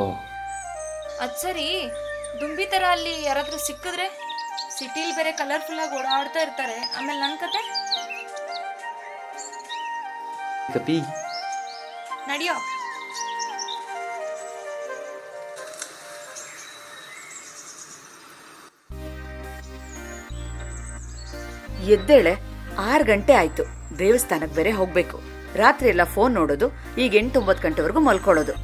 ಅದು ಸರಿ, ದುಂಬಿ ಥರ ಅಲ್ಲಿ ಯಾರಾದರೂ ಸಿಕ್ಕಿದ್ರೆ? ಸಿಟಿಲಿ ಬೇರೆ ಕಲರ್ಫುಲ್ಲಾಗಿ ಓಡಾಡ್ತಾ ಇರ್ತಾರೆ, ಆಮೇಲೆ ನನ್ನ ಕತೆ ಕಪಿ ನಡಿಯೋ. ಎದ್ದೇಳೆ, 6 ಗಂಟೆ ಆಯ್ತು. ದೇವಸ್ಥಾನಕ್ಕೆ ಬೇರೆ ಹೋಗ್ಬೇಕು. ರಾತ್ರಿ ಎಲ್ಲ ಫೋನ್ ನೋಡೋದು, ಈಗ 8-9 ಗಂಟೆವರೆಗೂ ಮಲ್ಕೊಳ್ಳೋದು.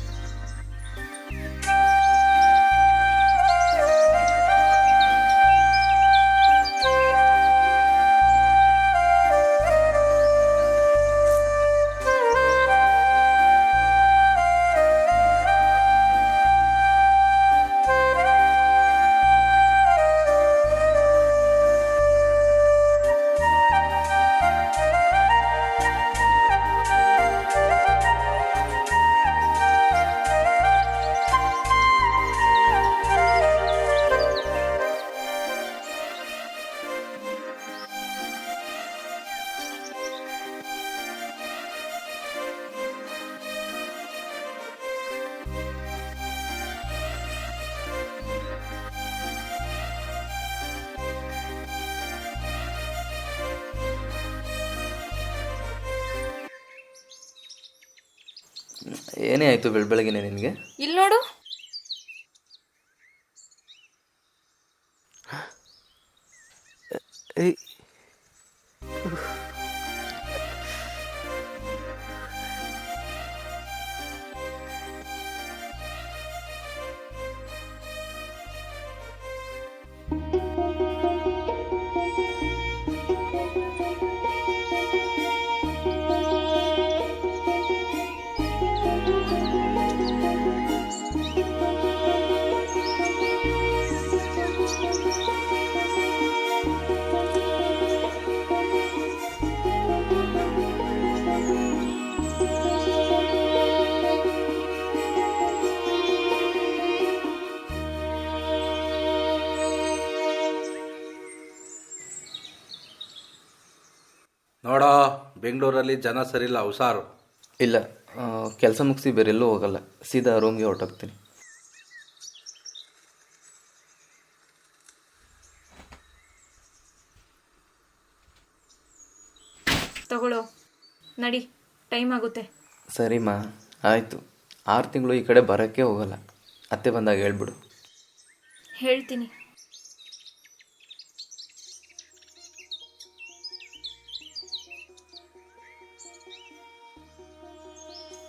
ಏನೇ ಆಯಿತು ಬೆಳಬೆಳಗ್ಗೆನೆ ನಿನಗೆ? ಇಲ್ಲಿ ನೋಡು. ಏಯ್, ನೋಡೋ, ಬೆಂಗಳೂರಲ್ಲಿ ಜನ ಸರಿಯಿಲ್ಲ, ಹುಷಾರು. ಇಲ್ಲ, ಕೆಲಸ ಮುಗಿಸಿ ಬೇರೆಲ್ಲೂ ಹೋಗಲ್ಲ, ಸೀದಾ ರೂಮ್ಗೆ ಹೊರಟೋಗ್ತೀನಿ. ತಗೊಳ್ಳೋ, ನಡಿ, ಟೈಮ್ ಆಗುತ್ತೆ. ಸರಿಮ್ಮ, ಆಯಿತು. 6 ತಿಂಗಳು ಈ ಕಡೆ ಬರೋಕ್ಕೆ ಹೋಗಲ್ಲ. ಅತ್ತೆ ಬಂದಾಗ ಹೇಳ್ಬಿಡು. ಹೇಳ್ತೀನಿ.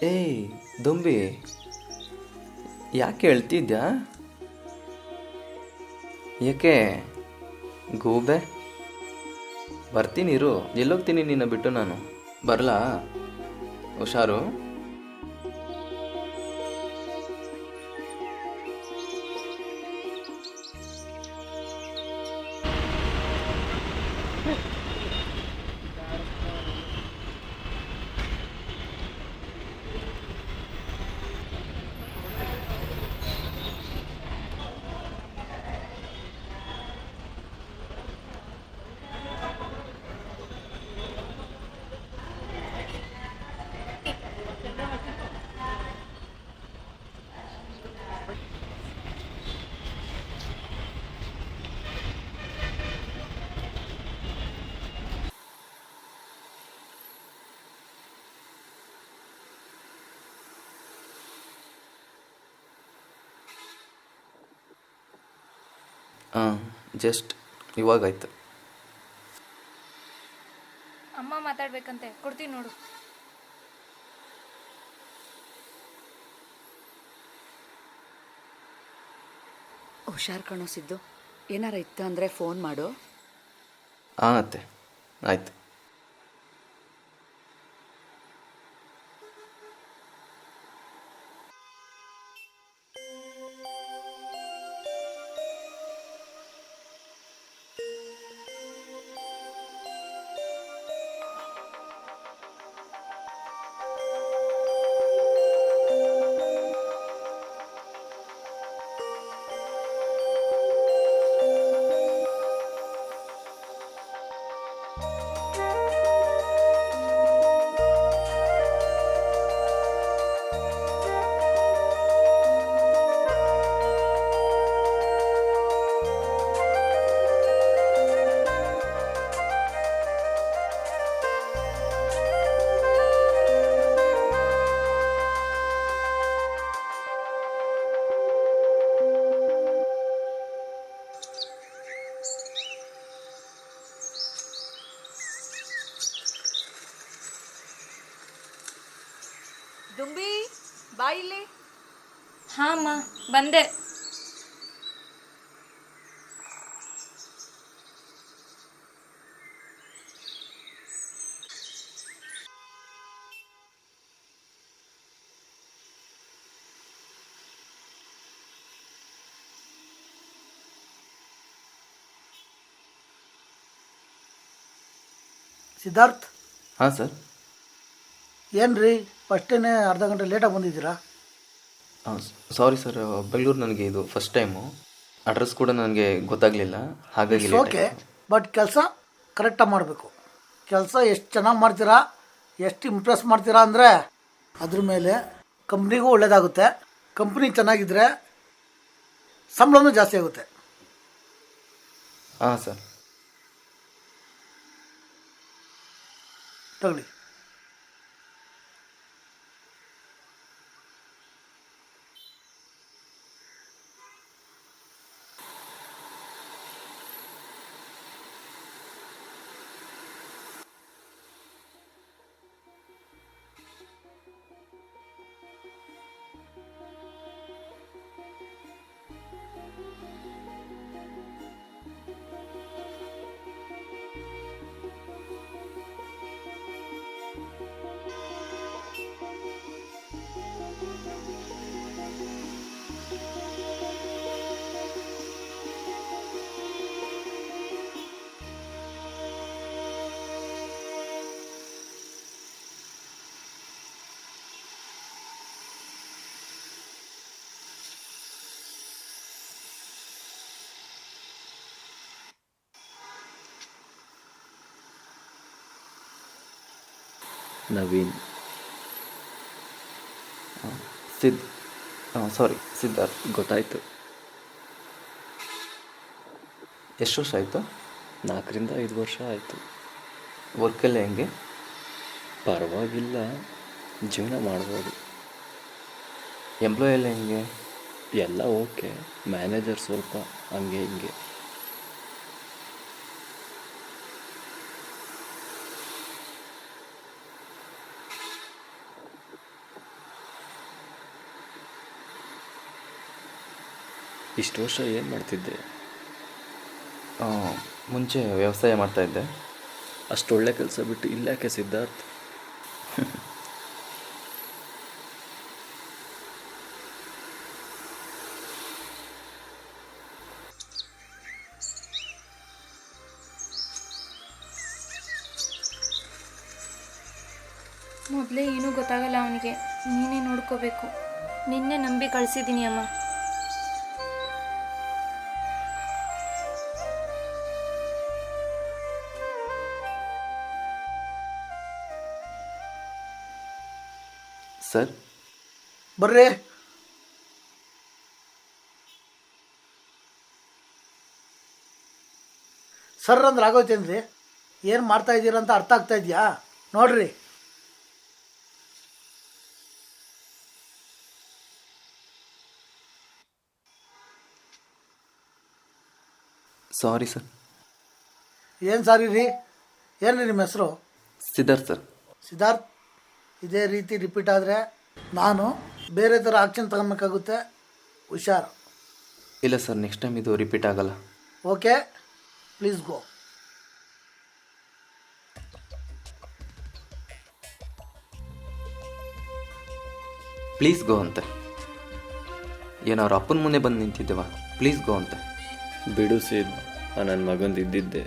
ಏಯ್ ದುಂಬಿ, ಯಾಕೆ ಹೇಳ್ತಿದ್ಯಾ? ಯಾಕೆ ಗೂಬೆ? ಬರ್ತೀನಿ ಇರು. ಎಲ್ಲೋಗ್ತೀನಿ ನಿನ್ನ ಬಿಟ್ಟು ನಾನು? ಬರಲಾ? ಹುಷಾರು. ಹಾಂ, ಜಸ್ಟ್ ಇವಾಗಾಯ್ತು. ಅಮ್ಮ ಮಾತಾಡ್ಬೇಕಂತೆ, ಕೊಡ್ತೀನಿ ನೋಡು. ಹುಷಾರ್ ಕಾಣಿಸಿದ್ದು. ಏನಾರ ಇತ್ತು ಅಂದರೆ ಫೋನ್ ಮಾಡು. ಹಾಂ ಅತ್ತೆ, ಆಯಿತು. ಬಾ ಇಲ್ಲಿ. ಹಾಂ ಅಮ್ಮ ಬಂದೆ. ಸಿದ್ಧಾರ್ಥ್, ಹಾಂ ಸರ್. ಏನು ರೀ ಫಸ್ಟೇನೆ ಅರ್ಧ ಗಂಟೆ ಲೇಟಾಗಿ ಬಂದಿದ್ದೀರಾ? ಹಾಂ ಸಾರಿ ಸರ್, ಬೆಂಗಳೂರು ನನಗೆ ಇದು ಫಸ್ಟ್ ಟೈಮು. ಅಡ್ರೆಸ್ ಕೂಡ ನನಗೆ ಗೊತ್ತಾಗಲಿಲ್ಲ, ಹಾಗಾಗಿ late ಓಕೆ, ಆಯ್ತು. ಬಟ್ ಕೆಲಸ ಕರೆಕ್ಟಾಗಿ ಮಾಡಬೇಕು. ಕೆಲಸ ಎಷ್ಟು ಚೆನ್ನಾಗಿ ಮಾಡ್ತೀರಾ, ಎಷ್ಟು ಇಂಪ್ರೆಸ್ ಮಾಡ್ತೀರಾ ಅಂದರೆ ಅದ್ರ ಮೇಲೆ ಕಂಪ್ನಿಗೂ ಒಳ್ಳೆಯದಾಗುತ್ತೆ. ಕಂಪ್ನಿ ಚೆನ್ನಾಗಿದ್ದರೆ ಸಂಬಳನೂ ಜಾಸ್ತಿ ಆಗುತ್ತೆ. ಹಾಂ ಸರ್. ತಗೊಳ್ಳಿ. ನವೀನ್. ಸಾರಿ ಸಿದ್ಧಾರ್ಥ್. ಗೊತ್ತಾಯಿತು. ಎಷ್ಟು ವರ್ಷ ಆಯಿತು? 4-5 ವರ್ಷ ಆಯಿತು. ವರ್ಕೆಲ್ಲ ಹೆಂಗೆ? ಪರವಾಗಿಲ್ಲ, ಜೀವನ ಮಾಡ್ಬೋದು. ಎಂಪ್ಲಾಯ್ ಎಲ್ಲ ಹೆಂಗೆ? ಎಲ್ಲ ಓಕೆ, ಮ್ಯಾನೇಜರ್ ಸ್ವಲ್ಪ ಹಂಗೆ ಹಿಂಗೆ. ಇಷ್ಟು ವರ್ಷ ಏನು ಮಾಡ್ತಿದ್ದೆ? ಮುಂಚೆ ವ್ಯವಸಾಯ ಮಾಡ್ತಾಯಿದ್ದೆ. ಅಷ್ಟೊಳ್ಳೆ ಕೆಲಸ ಬಿಟ್ಟು ಇಲ್ಲಾಕೆ ಸಿದ್ಧಾರ್ಥ್? ಮೊದಲೇ ಏನೂ ಗೊತ್ತಾಗಲ್ಲ ಅವನಿಗೆ, ನೀನೇ ನೋಡ್ಕೋಬೇಕು. ನಿನ್ನೆ ನಂಬಿ ಕಳಿಸಿದ್ದೀನಿ ಅಮ್ಮ. ಸರ್, ಬರ್ರಿ. ಸರ್ ಅಂದ್ರೆ ಆಗೋಯ್ತೇನ್ರಿ? ಏನು ಮಾಡ್ತಾ ಇದ್ದೀರಾ ಅಂತ ಅರ್ಥ ಆಗ್ತಾ ಇದೆಯಾ? ನೋಡ್ರಿ, ಸಾರಿ ಸರ್. ಏನು ಸಾರಿ ರೀ? ಏನು ರೀ ನಿಮ್ಮ ಹೆಸರು? ಸಿದ್ಧಾರ್ಥ್ ಸರ್. ಸಿದ್ಧಾರ್ಥ್, ಇದೇ ರೀತಿ ರಿಪೀಟ್ ಆದರೆ ನಾನು ಬೇರೆ ಥರ ಆಕ್ಷನ್ ತಗೊಬೇಕಾಗುತ್ತೆ. ಹುಷಾರು. ಇಲ್ಲ ಸರ್, ನೆಕ್ಸ್ಟ್ ಟೈಮ್ ಇದು ರಿಪೀಟ್ ಆಗಲ್ಲ. Okay, please go. Please go ಅಂತೆ. ಏನೋ ಅವ್ರ ಅಪ್ಪನ ಮುಂದೆ ಬಂದು ನಿಂತಿದ್ದೇವ, ಪ್ಲೀಸ್ ಗೋ ಅಂತೆ. ಬಿಡು ಸಿದ್, ನನ್ನ ಮಗಂದು ಇದ್ದಿದ್ದೆ.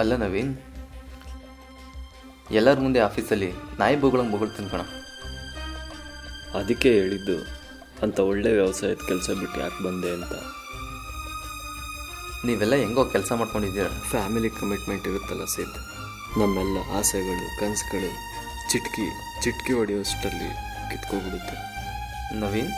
ಅಲ್ಲ ನವೀನ್, ಎಲ್ಲರ ಮುಂದೆ ಆಫೀಸಲ್ಲಿ ನಾಯಿ ಬೊಗಳಂಗೆ ಬೊಗಳ್ತೀನಿ ಕಣ. ಅದಕ್ಕೆ ಹೇಳಿದ್ದು, ಅಂಥ ಒಳ್ಳೆ ವ್ಯವಸಾಯದ ಕೆಲಸ ಬಿಟ್ಟು ಯಾಕೆ ಬಂದೆ ಅಂತ. ನೀವೆಲ್ಲ ಹೆಂಗೋ ಕೆಲಸ ಮಾಡ್ಕೊಂಡಿದ್ದೀರ. ಫ್ಯಾಮಿಲಿ ಕಮಿಟ್ಮೆಂಟ್ ಇರುತ್ತಲ್ಲ ಸಿದ್, ನಮ್ಮೆಲ್ಲ ಆಸೆಗಳು ಕನಸುಗಳು ಚಿಟ್ಕಿ ಹೊಡೆಯೋಷ್ಟರಲ್ಲಿ ಕಿತ್ಕೋಗ್ಬಿಡುತ್ತೆ. ನವೀನ್,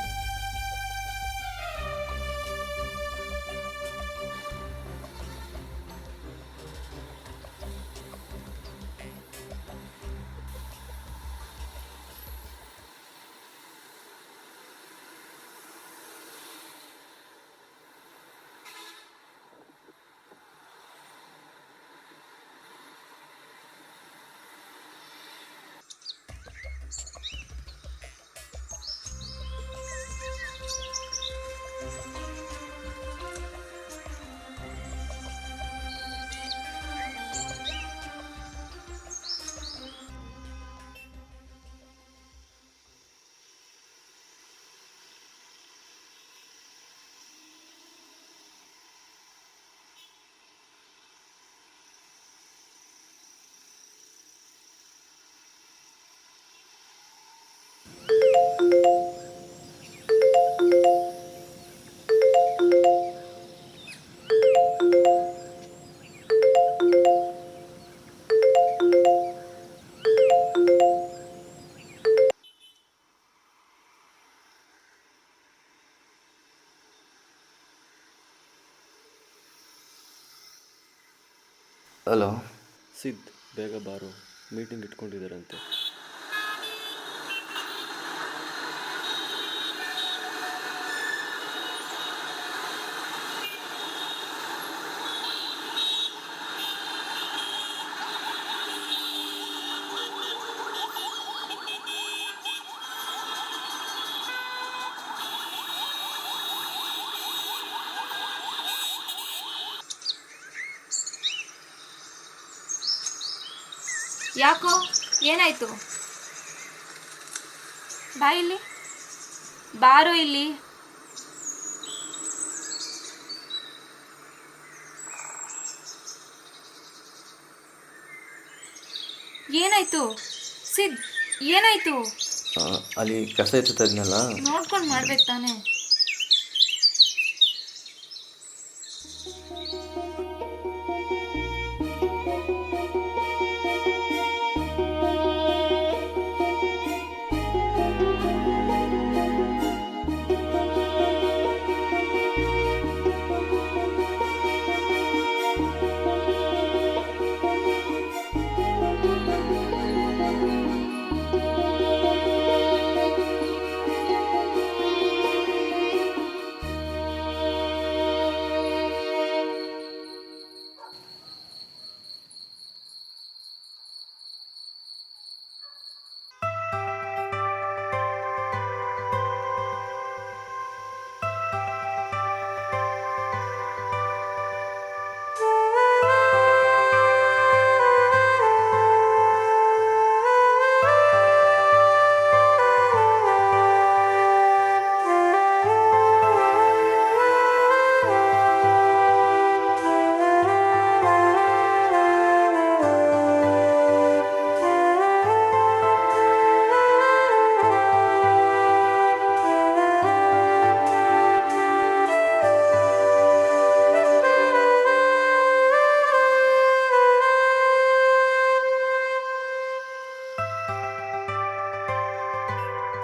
ಹಲೋ. ಸಿದ್ ಬೇಗ ಬಾರೋ, ಮೀಟಿಂಗ್ ಇಟ್ಕೊಂಡಿದ್ದಾರಂತೆ. ಯಾಕೋ ಏನಾಯ್ತು? ಬಾ ಇಲ್ಲಿ, ಬಾರೋ ಇಲ್ಲಿ. ಏನಾಯ್ತು ಸಿದ್? ಏನಾಯ್ತು? ಅಲ್ಲಿ ಕಸ ಎತ್ತುತ್ತಾ ಇದ್ನಲ್ಲ. ನೋಡ್ಕೊಂಡು ಮಾಡ್ಬೇಕು ತಾನೆ.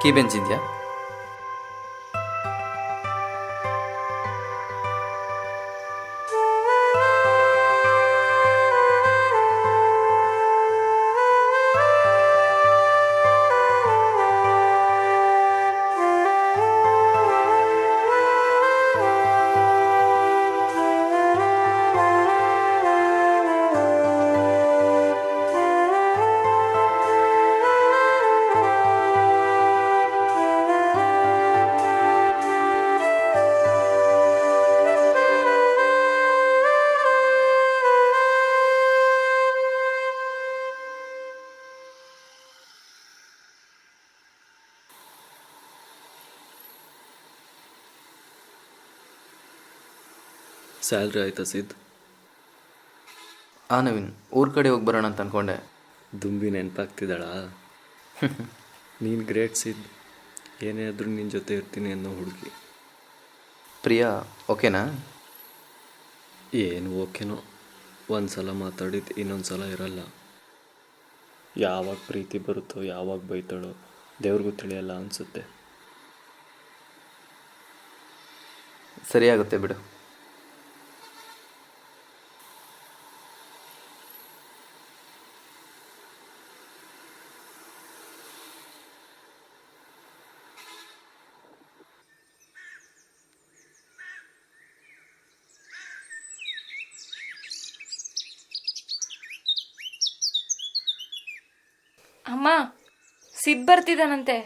ಕೀ ಬೆಂಚ್ ಇದೆಯಾ? ಸ್ಯಾಲ್ರಿ ಆಯ್ತಾ ಸಿದ್? ನವೀನ್, ಊರ ಕಡೆ ಹೋಗಿ ಬರೋಣ ಅಂತ ಅಂದ್ಕೊಂಡೆ. ದುಂಬಿ ನೆನಪಾಗ್ತಿದ್ದಾಳಾ? ನೀನು ಗ್ರೇಟ್ ಸಿದ್. ಏನೇ ಆದರೂ ನಿನ್ನ ಜೊತೆ ಇರ್ತೀನಿ ಅನ್ನೋ ಹುಡುಗಿ. ಪ್ರಿಯಾ ಓಕೆನಾ? ಏನು ಓಕೆನೋ, ಒಂದು ಸಲ ಮಾತಾಡಿದ್ದು ಇನ್ನೊಂದು ಸಲ ಇರಲ್ಲ. ಯಾವಾಗ ಪ್ರೀತಿ ಬರುತ್ತೋ ಯಾವಾಗ ಬೈತಾಳೋ ದೇವ್ರಿಗೂ ತಿಳಿಯಲ್ಲ ಅನಿಸುತ್ತೆ. ಸರಿಯಾಗುತ್ತೆ ಬಿಡು. ಅಮ್ಮ, ಸಿದ್ ಬರ್ತಿದ್ದಾನಂತೆ.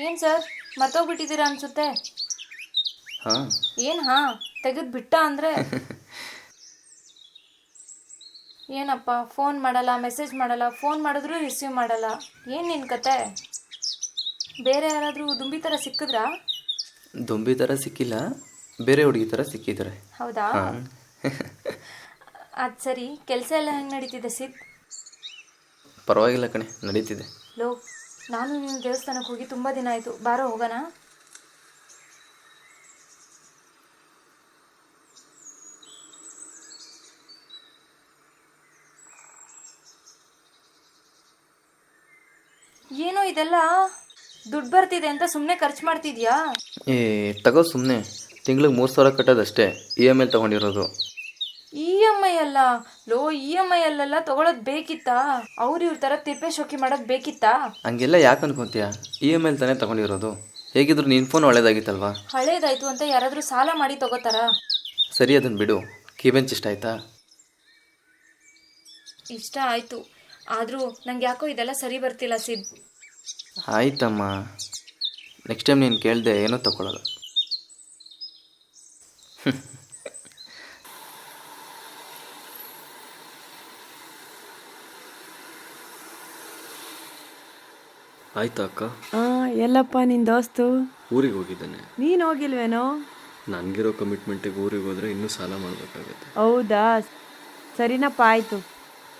ಏನ್ ಸರ್, ಮರ್ತೋಗ್ಬಿಟ್ಟಿದ್ದೀರಾ ಅನ್ಸುತ್ತೆ. ಹಾಂ. ಏನ್ ತೆಗೆದು ಬಿಟ್ಟ ಅಂದ್ರೆ? ಏನಪ್ಪ ಫೋನ್ ಮಾಡಲ್ಲ, ಮೆಸೇಜ್ ಮಾಡಲ್ಲ, ಫೋನ್ ಮಾಡಿದ್ರೂ ರಿಸೀವ್ ಮಾಡಲ್ಲ. ಏನು ನಿನ್ನ ಕತೆ? ಬೇರೆ ಯಾರಾದರೂ ದುಂಬಿ ಥರ ಸಿಕ್ಕಿದ್ರಾ? ದೊಂಬಿ ಥರ ಸಿಕ್ಕಿಲ್ಲ, ಬೇರೆ ಹುಡುಗಿ ಥರ ಸಿಕ್ಕಿದ್ದಾರೆ. ಹೌದಾ? ಹಾಂ. ಅದು ಸರಿ, ಕೆಲಸ ಎಲ್ಲ ಹೆಂಗೆ ನಡೀತಿದೆ ಸಿದ್? ಪರವಾಗಿಲ್ಲ ಕಣೆ, ನಡೀತಿದೆ. ಲೋ, ನಾನು ನಿನ್ನ ದೇವಸ್ಥಾನಕ್ಕೆ ಹೋಗಿ ತುಂಬ ದಿನ ಆಯಿತು, ಬಾರೋ ಹೋಗೋಣ. ಏನೋ ಇದೆಲ್ಲ ದುಡ್ಡು ಬರ್ತಿದೆ ಅಂತ ಸುಮ್ಮನೆ ಖರ್ಚು ಮಾಡ್ತಿದ್ಯಾ? ಏ ತಗೋ ಸುಮ್ಮನೆ, ತಿಂಗ್ಳಿಗೆ 3,000 ಕಟ್ಟೋದಷ್ಟೇ, EMI ತೊಗೊಂಡಿರೋದು. EMI ಅಲ್ಲ ಲೋ, EMI ಅಲ್ಲೆಲ್ಲ ತಗೊಳೋದು ಬೇಕಿತ್ತಾ? ಅವ್ರು ಇವ್ರ ಥರ ತಿಪ್ಪೆ ಶೋಕಿ ಮಾಡೋದು ಬೇಕಿತ್ತಾ? ಹಂಗೆಲ್ಲ ಯಾಕೆ ಅನ್ಕೊತೀಯ? EMI ತಾನೇ ತೊಗೊಂಡಿರೋದು. ಹೇಗಿದ್ರು ನಿನ್ನ ಫೋನ್ ಒಳ್ಳೇದಾಗಿತ್ತಲ್ವಾ? ಹಳೇದಾಯ್ತು ಅಂತ ಯಾರಾದರೂ ಸಾಲ ಮಾಡಿ ತಗೋತಾರಾ? ಸರಿ, ಅದನ್ನು ಬಿಡು. ಕೀಬೆಂಚ್ ಇಷ್ಟ ಆಯ್ತಾ? ಇಷ್ಟ ಆಯಿತು, ಆದರೂ ನಂಗೆ ಯಾಕೋ ಇದೆಲ್ಲ ಸರಿ ಬರ್ತಿಲ್ಲ ಸಿದ್. ಆಯ್ತಮ್ಮ, ನೆಕ್ಸ್ಟ್ ಟೈಮ್ ನೀನು ಕೇಳಿದೆ ಏನೂ ತಗೊಳ್ಳಲ್ಲ. ಆಯ್ತಾ ಅಕ್ಕ? ಎಲ್ಲಪ್ಪ ನಿನ್ನ ದೋಸ್ತು? ಊರಿಗೆ ಹೋಗಿದ್ದಾನೆ. ನೀನು ಹೋಗಿಲ್ವೇನೋ? ನನಗಿರೋ ಕಮಿಟ್ಮೆಂಟಿಗೆ ಊರಿಗೆ ಹೋದರೆ ಇನ್ನೂ ಸಾಲ ಮಾಡಬೇಕಾಗತ್ತೆ. ಹೌದಾ, ಸರಿನಪ್ಪ, ಆಯಿತು.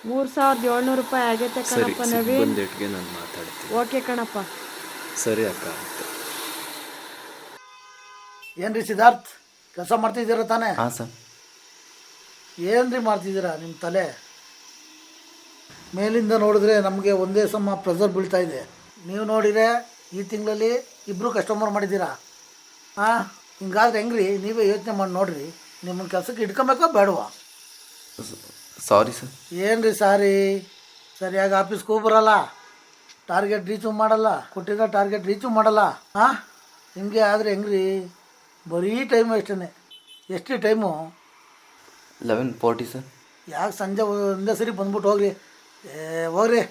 3,700 ರೂಪಾಯಿ ಆಗೈತೆ ಸರಿ, ಕಣಪ್ಪ ನವೀನ್. ಬಂದೇಟ್ಗೆ ನಾನು ಮಾತಾಡ್ತೀನಿ. ಓಕೆ ಕಣಪ್ಪ. ಸರಿ ಅಕ್ಕ, ಆಯ್ತು. ಏನ್ರಿ ಸಿದ್ಧಾರ್ಥ್, ಕೆಲಸ ಮಾಡ್ತಿದ್ದೀರಾ ತಾನೇ? ಹಾಂ ಸರ್. ಏನ್ರಿ ಮಾಡ್ತಿದ್ದೀರಾ? ನಿಮ್ಮ ತಲೆ ಮೇಲಿಂದ ನೋಡಿದ್ರೆ ನಮಗೆ ಒಂದೇ ಸಮ ಪ್ರೆಸರ್ ಬೀಳ್ತಾ ಇದೆ. ನೀವು ನೋಡಿದರೆ ಈ ತಿಂಗಳಲ್ಲಿ 2 ಕಸ್ಟಮರ್ ಮಾಡಿದ್ದೀರಾ. ಹಾಂ, ಹಿಂಗಾದ್ರೆ ಹೆಂಗ್ರಿ? ನೀವೇ ಯೋಚನೆ ಮಾಡಿ ನೋಡ್ರಿ, ನಿಮ್ಮನ್ನ ಕೆಲಸಕ್ಕೆ ಇಟ್ಕೊಬೇಕಾ ಬೇಡವಾ? Sorry sir. ಏನ್ರಿ ಸಾರಿ? ಸರಿಯಾಗಿ ಆಫೀಸ್ಗೂ ಬರಲ್ಲ, ಟಾರ್ಗೆಟ್ ರೀಚು ಮಾಡಲ್ಲ, ಕೊಟ್ಟಿರೋ ಟಾರ್ಗೆಟ್ ರೀಚು ಮಾಡಲ್ಲ. ಹಾಂ, ಹಿಂಗೆ ಆದರೆ ಹೆಂಗ್ರಿ? ಬರೀ ಟೈಮು ಅಷ್ಟೇ. ಎಷ್ಟು ಟೈಮು? 11:40 ಸರ್. ಯಾಕೆ ಸಂಜೆ ಒಂದೇ ಸರಿ ಬಂದ್ಬಿಟ್ಟು ಹೋಗ್ರಿ. ಹೋಗ್ರಿ.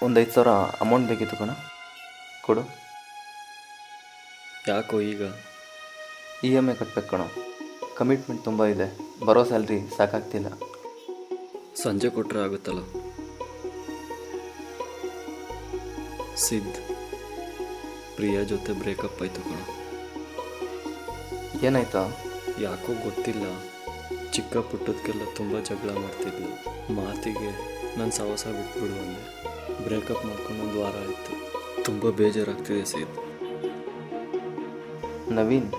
ಒಂದು 5,000 ಅಮೌಂಟ್ ಬೇಕಿತ್ತು ಕಣ, ಕೊಡು. ಯಾಕೋ ಈಗ? EMI ಕಟ್ಬೇಕು ಕಣೋ, ಕಮಿಟ್ಮೆಂಟ್ ತುಂಬ ಇದೆ, ಬರೋ ಸ್ಯಾಲ್ರಿ ಸಾಕಾಗ್ತಿಲ್ಲ. ಸಂಜೆ ಕೊಟ್ಟರೆ ಆಗುತ್ತಲ್ಲ. ಸಿದ್, ಪ್ರಿಯಾ ಜೊತೆ ಬ್ರೇಕಪ್ ಆಯಿತು ಕಣ. ಏನಾಯ್ತಾ? ಯಾಕೋ ಗೊತ್ತಿಲ್ಲ, ಚಿಕ್ಕ ಪುಟ್ಟದಕ್ಕೆಲ್ಲ ತುಂಬ ಜಗಳ ಮಾಡ್ತಿದ್ಲು. ಮಾತಿಗೆ ನನ್ನ ಸಹವಾಸ ಬಿಟ್ಬಿಡು ಅಂದೆ. ಬ್ರೇಕಪ್ ಮಾಡ್ಕೊಂಡು 1 ವಾರ ಆಯಿತು. ತುಂಬ ಬೇಜಾರಾಗ್ತಿದೆ ಸಿದ್. ನವೀನ್,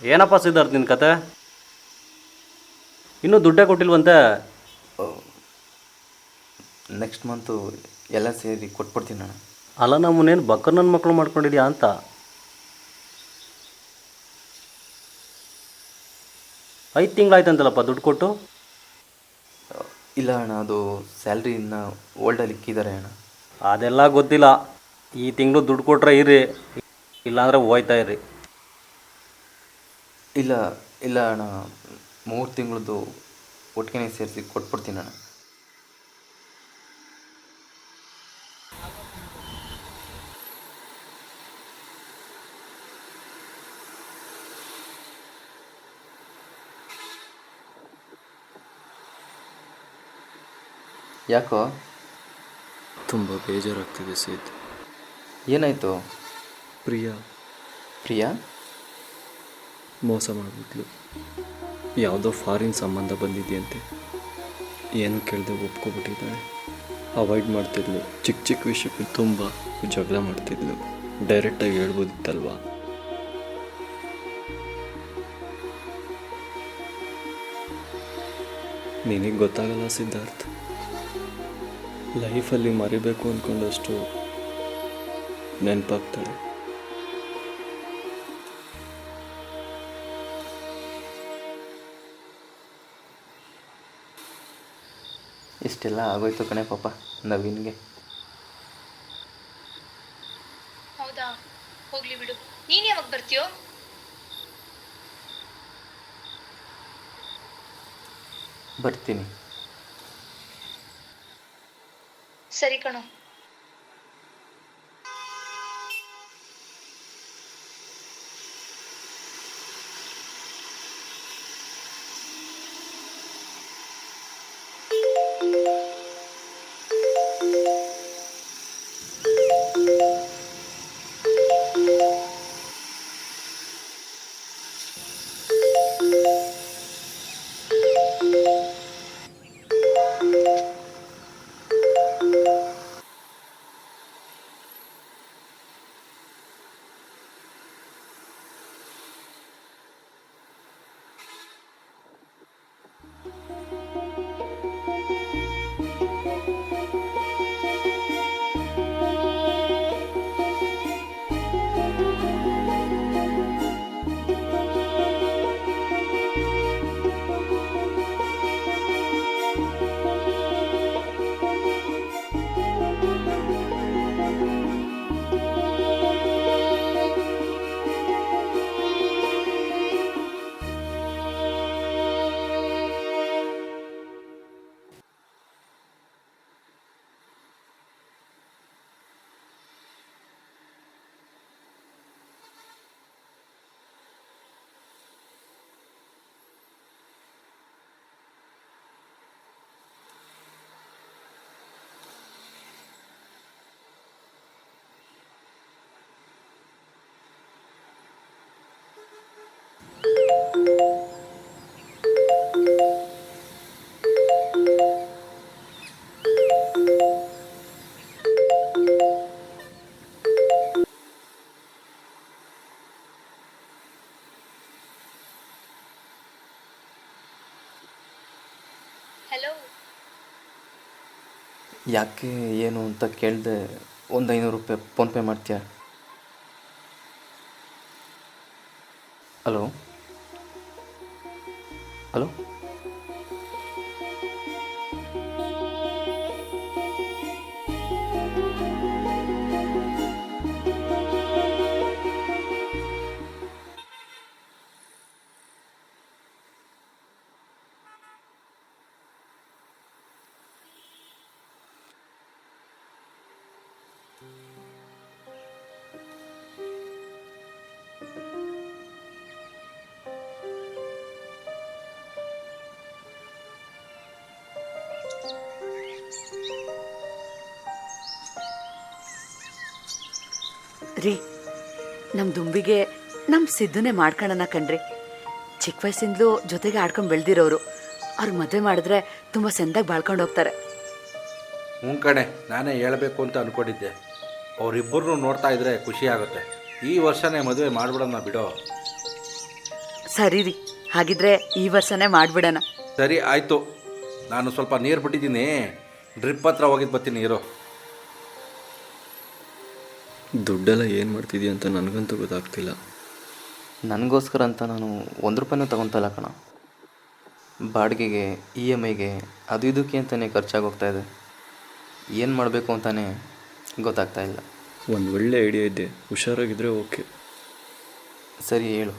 ಏನಪ್ಪ ಸಿದ್ಧಾರ್ಥ ನಿನ್ನ ಕತೆ? ಇನ್ನೂ ದುಡ್ಡೇ ಕೊಟ್ಟಿಲ್ವಂತೆ? ನೆಕ್ಸ್ಟ್ ಮಂತು ಎಲ್ಲ ಸೇರಿ ಕೊಟ್ಬಿಡ್ತೀನಿ ನಾನು. ಅಲ್ಲ, ನಮ್ಮನ್ನೇನು ಬಕ್ಕರ್ ನನ್ನ ಮಕ್ಕಳು ಮಾಡ್ಕೊಂಡಿದ್ಯಾ ಅಂತ. 5 ತಿಂಗಳಾಯ್ತಂತಲ್ಲಪ್ಪ ದುಡ್ಡು ಕೊಟ್ಟು? ಇಲ್ಲ ಅಣ್ಣ, ಅದು ಸ್ಯಾಲ್ರಿ ಇನ್ನು ಓಲ್ಡಲ್ಲಿ ಇಕ್ಕಿದ್ದಾರೆ ಅಣ್ಣ. ಅದೆಲ್ಲ ಗೊತ್ತಿಲ್ಲ. ಈ ತಿಂಗಳು ದುಡ್ಡು ಕೊಟ್ಟರೆ ಇರಿ, ಇಲ್ಲಾಂದರೆ ಹೋಯ್ತಾ ಇರಿ. ಇಲ್ಲ ಇಲ್ಲ ಅಣ್ಣ, 3 ತಿಂಗಳದ್ದು ಒಟ್ಟಿಗೆ ಸೇರಿಸಿ ಕೊಟ್ಬಿಡ್ತೀನಿ ಅಣ್ಣ. ಯಾಕೋ? ತುಂಬ ಬೇಜಾರಾಗ್ತಿದೆ ಸಿದ್. ಏನಾಯಿತು? ಪ್ರಿಯಾ ಪ್ರಿಯಾ? ಮೋಸ ಮಾಡಿಬಿಟ್ಲು. ಯಾವುದೋ ಫಾರಿನ್ ಸಂಬಂಧ ಬಂದಿದೆಯಂತೆ. ಏನು ಕೇಳದೆ ಒಪ್ಕೊಬಿಟ್ಟಿದ್ದಾಳೆ. ಅವಾಯ್ಡ್ ಮಾಡ್ತಿದ್ಲು. ಚಿಕ್ಕ ಚಿಕ್ಕ ವಿಷಯಕ್ಕೆ ತುಂಬ ಜಗಳ ಮಾಡ್ತಿದ್ಲು. ಡೈರೆಕ್ಟಾಗಿ ಹೇಳ್ಬೋದಿತ್ತಲ್ವಾ? ನಿನಗೆ ಗೊತ್ತಾಗಲ್ಲ ಸಿದ್ಧಾರ್ಥ್. ಲೈಫಲ್ಲಿ ಮರಿಬೇಕು ಅಂದ್ಕೊಂಡಷ್ಟು ನೆನಪಾಗ್ತಾಳೆ. ಇಷ್ಟೆಲ್ಲ ಆಗೋಯ್ತು ಕಣೆ ಪಾಪ ನವೀನ್ಗೆ. ಹೌದಾ, ಹೋಗ್ಲಿ ಬಿಡು. ನೀನು ಯಾವಾಗ ಬರ್ತೀಯೋ? ಬರ್ತೀನಿ. ಸರಿ ಕಣೋ. ಹಲೋ. ಯಾಕೆ ಏನು ಅಂತ ಕೇಳಿದೆ. ಒಂದು 500 ರೂಪಾಯಿ ಫೋನ್ಪೇ ಮಾಡ್ತೀಯಾ? Hello hello. ರೀ, ನಮ್ಮ ದುಂಬಿಗೆ ನಮ್ಮ ಸಿದ್ದುನೇ ಮಾಡ್ಕೊಳ್ಳೋಣ ಕಣ್ರಿ. ಚಿಕ್ಕ ವಯಸ್ಸಿಂದಲೂ ಜೊತೆಗೆ ಆಡ್ಕೊಂಡು ಬೆಳೆದಿರೋರು. ಅವ್ರಿಗೆ ಮದುವೆ ಮಾಡಿದ್ರೆ ತುಂಬ ಚೆಂದಾಗಿ ಬಾಳ್ಕೊಂಡು ಹೋಗ್ತಾರೆ. ಹ್ಞೂ ಕಣೆ, ನಾನೇ ಹೇಳಬೇಕು ಅಂತ ಅಂದ್ಕೊಂಡಿದ್ದೆ. ಅವರಿಬ್ಬರನ್ನೂ ನೋಡ್ತಾ ಇದ್ರೆ ಖುಷಿ ಆಗುತ್ತೆ. ಈ ವರ್ಷನೇ ಮದುವೆ ಮಾಡಿಬಿಡೋಣ ಬಿಡೋ. ಸರಿ ರೀ, ಹಾಗಿದ್ರೆ ಈ ವರ್ಷನೇ ಮಾಡಿಬಿಡೋಣ. ಸರಿ ಆಯಿತು. ನಾನು ಸ್ವಲ್ಪ ನೀರು ಬಿಟ್ಟಿದ್ದೀನಿ, ಡ್ರಿಪ್ ಹತ್ರ ಹೋಗಿದ್ದು ಬರ್ತೀನಿ. ನೀರು ದುಡ್ಡೆಲ್ಲ ಏನು ಮಾಡ್ತಿದ್ದೀಯ ಅಂತ ನನಗಂತೂ ಗೊತ್ತಾಗ್ತಿಲ್ಲ. ನನಗೋಸ್ಕರ ಅಂತ ನಾನು 1 ರೂಪಾಯಿನೂ ತಗೊತಲ್ಲ ಕಣ. ಬಾಡಿಗೆಗೆ, EMIಗೆ, ಅದು ಇದಕ್ಕೆ ಅಂತಲೇ ಖರ್ಚಾಗೋಗ್ತಾ ಇದೆ. ಏನು ಮಾಡಬೇಕು ಅಂತಲೇ ಗೊತ್ತಾಗ್ತಾ ಇಲ್ಲ. ಒಂದು ಒಳ್ಳೆ ಐಡಿಯಾ ಇದೆ, ಹುಷಾರಾಗಿದ್ದರೆ ಓಕೆ. ಸರಿ ಹೇಳು.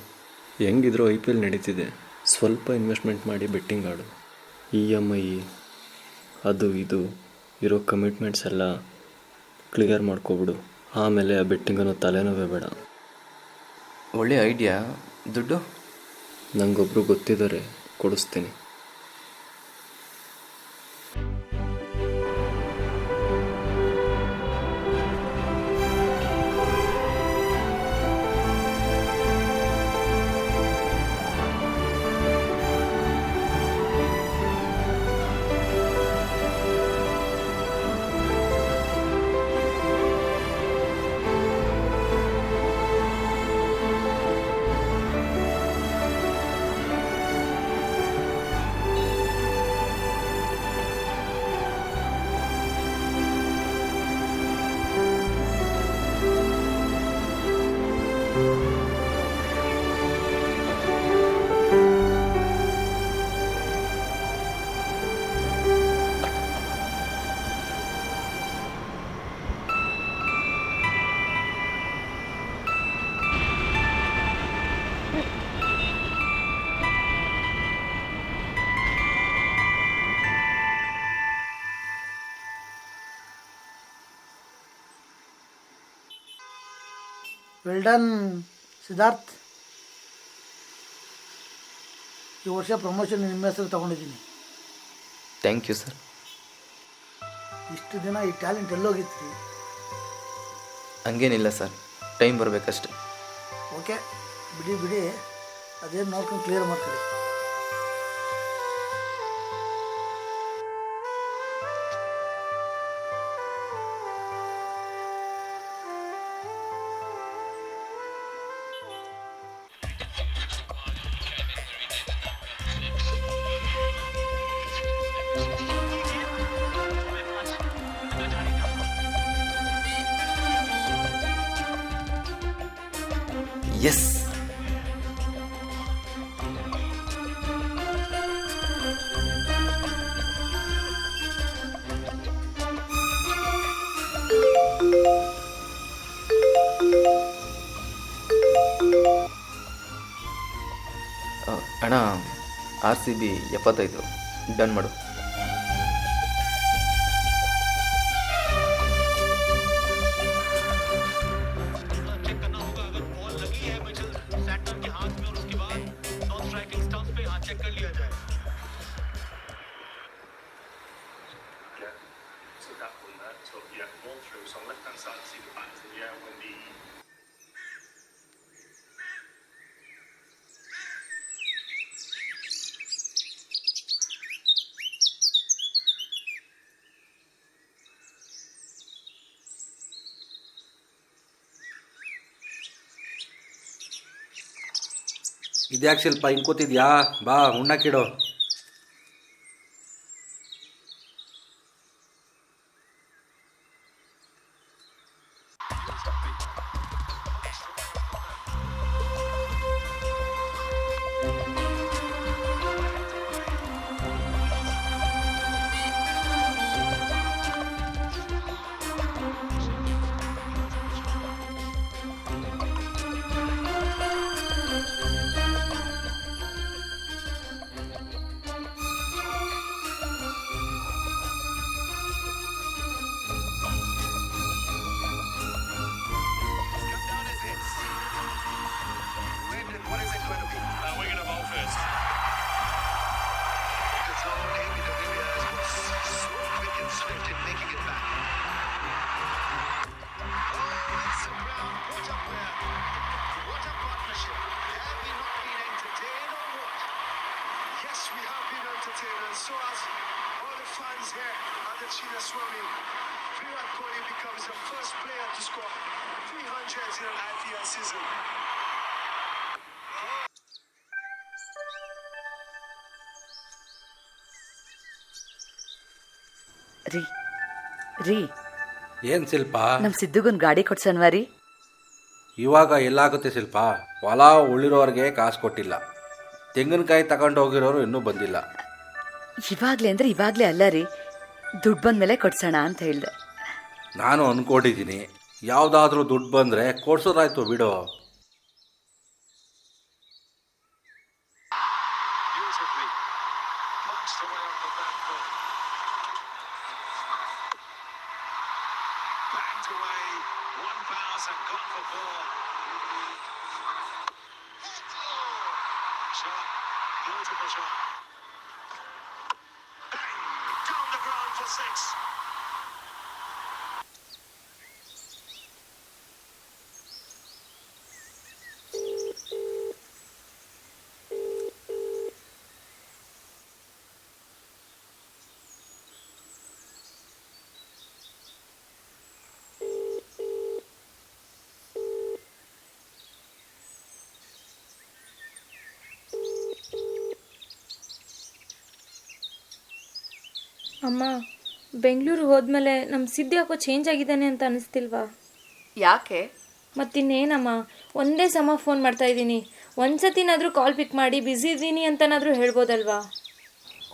ಹೆಂಗಿದ್ರು IPL ನಡೀತಿದೆ. ಸ್ವಲ್ಪ ಇನ್ವೆಸ್ಟ್ಮೆಂಟ್ ಮಾಡಿ ಬೆಟ್ಟಿಂಗ್ ಆಡು. EMI ಅದು ಇದು ಇರೋ ಕಮಿಟ್ಮೆಂಟ್ಸ್ ಎಲ್ಲ ಕ್ಲಿಯರ್ ಮಾಡ್ಕೊಬಿಡು. ಆಮೇಲೆ ಆ ಬೆಟ್ಟಿಂಗನ್ನು ತಲೆನೋವೇ ಬೇಡ. ಒಳ್ಳೆ ಐಡಿಯಾ. ದುಡ್ಡು ನನಗೊಬ್ಬರು ಗೊತ್ತಿದ್ದಾರೆ, ಕೊಡಿಸ್ತೀನಿ. Well done Siddharth. ಈ ವರ್ಷ ಪ್ರಮೋಷನ್ ನಿಮ್ಮ ಹೆಸರು ತೊಗೊಂಡಿದ್ದೀನಿ. Thank you sir. ಇಷ್ಟು ದಿನ ಈ ಟ್ಯಾಲೆಂಟ್ ಎಲ್ಲೋಗಿತ್ತು? ಹಂಗೇನಿಲ್ಲ ಸರ್, ಟೈಮ್ ಬರಬೇಕಷ್ಟೆ. ಓಕೆ, ಬಿಡಿ, ಅದೇನು ನೋಡ್ಕೊಂಡು ಕ್ಲಿಯರ್ ಮಾಡ್ಕೊಳ್ಳಿ. ಎಸ್. ಅಣ್ಣ, RCB 75 ಡನ್ ಮಾಡು. ಇದ್ಯಾಕೆ ಶಿಲ್ಪ ಹಿಂಗೆ ಕೂತಿದ್ಯಾ? ಬಾ ಉಣ್ಣಕ್ಕಿಡು. ರೀ, ಏನು ಶಿಲ್ಪ? ನಮ್ಮ ಸಿದ್ದುಗೊಂದು ಗಾಡಿ ಕೊಡ್ಸನ್ವಾ ರೀ? ಇವಾಗ ಎಲ್ಲಾಗುತ್ತೆ ಶಿಲ್ಪ? ಹೊಲ ಉಳಿರೋರಿಗೆ ಕಾಸು ಕೊಟ್ಟಿಲ್ಲ, ತೆಂಗಿನಕಾಯಿ ತಗೊಂಡು ಹೋಗಿರೋರು ಇನ್ನೂ ಬಂದಿಲ್ಲ. ಇವಾಗಲೇ ಅಂದರೆ ಇವಾಗಲೇ ಅಲ್ಲ ರೀ, ದುಡ್ಡು ಬಂದಮೇಲೆ ಕೊಡ್ಸೋಣ ಅಂತ ಹೇಳಿದೆ. ನಾನು ಅಂದ್ಕೊಂಡಿದ್ದೀನಿ, ಯಾವುದಾದ್ರೂ ದುಡ್ಡು ಬಂದರೆ ಕೊಡ್ಸೋದಾಯ್ತು ಬಿಡು. ಅಮ್ಮ, ಬೆಂಗಳೂರು ಹೋದ್ಮೇಲೆ ನಮ್ಮ ಸಿದ್ದು ಯಾಕೋ ಚೇಂಜ್ ಆಗಿದ್ದಾನೆ ಅಂತ ಅನಿಸ್ತಿಲ್ವಾ? ಯಾಕೆ? ಮತ್ತಿನ್ನೇನಮ್ಮ, ಒಂದೇ ಸಮ ಫೋನ್ ಮಾಡ್ತಾ ಇದ್ದೀನಿ. ಒಂದ್ಸತಿನಾದರೂ ಕಾಲ್ ಪಿಕ್ ಮಾಡಿ ಬ್ಯುಸಿ ಇದ್ದೀನಿ ಅಂತನಾದರೂ ಹೇಳ್ಬೋದಲ್ವಾ?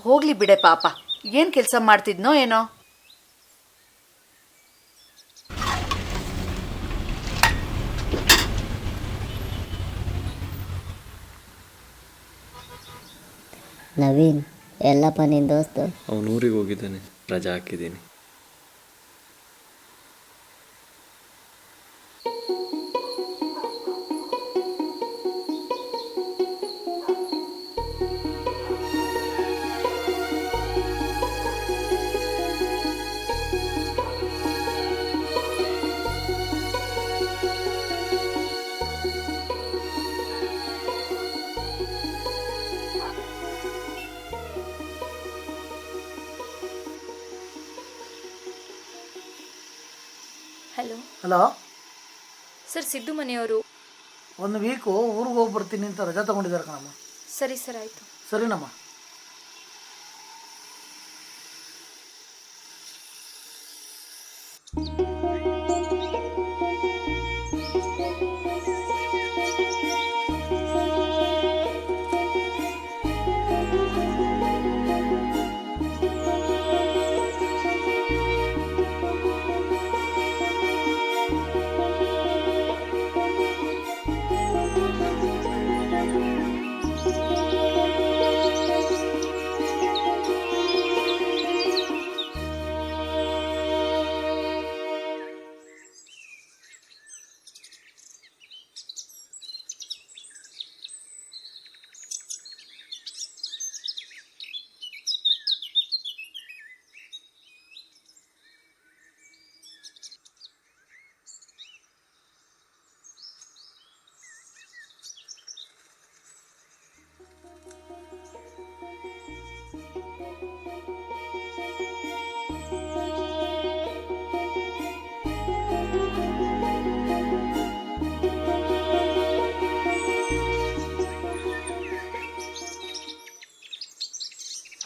ಹೋಗ್ಲಿ ಬಿಡೆ ಪಾಪ, ಏನು ಕೆಲಸ ಮಾಡ್ತಿದ್ನೋ ಏನೋ. ನವೀನ್, ಎಲ್ಲಪ್ಪ ನಿನ್ನ ದೋಸ್ತು? ಅವನು ಊರಿಗೆ ಹೋಗಿದ್ದಾನೆ, ರಜಾ ಹಾಕಿದ್ದೀನಿ. ಹಲೋ ಹಲೋ, ಸರ್, ಸಿದ್ದು ಮನೆಯವರು. ಒಂದು ವೀಕು ಊರಿಗೆ ಹೋಗಿ ಬರ್ತೀನಿ ಅಂತ ರಜಾ ತೊಗೊಂಡಿದ್ದಾರೆ ಕಣಮ್ಮ. ಸರಿ ಸರ್, ಆಯಿತು. ಸರಿನಮ್ಮ.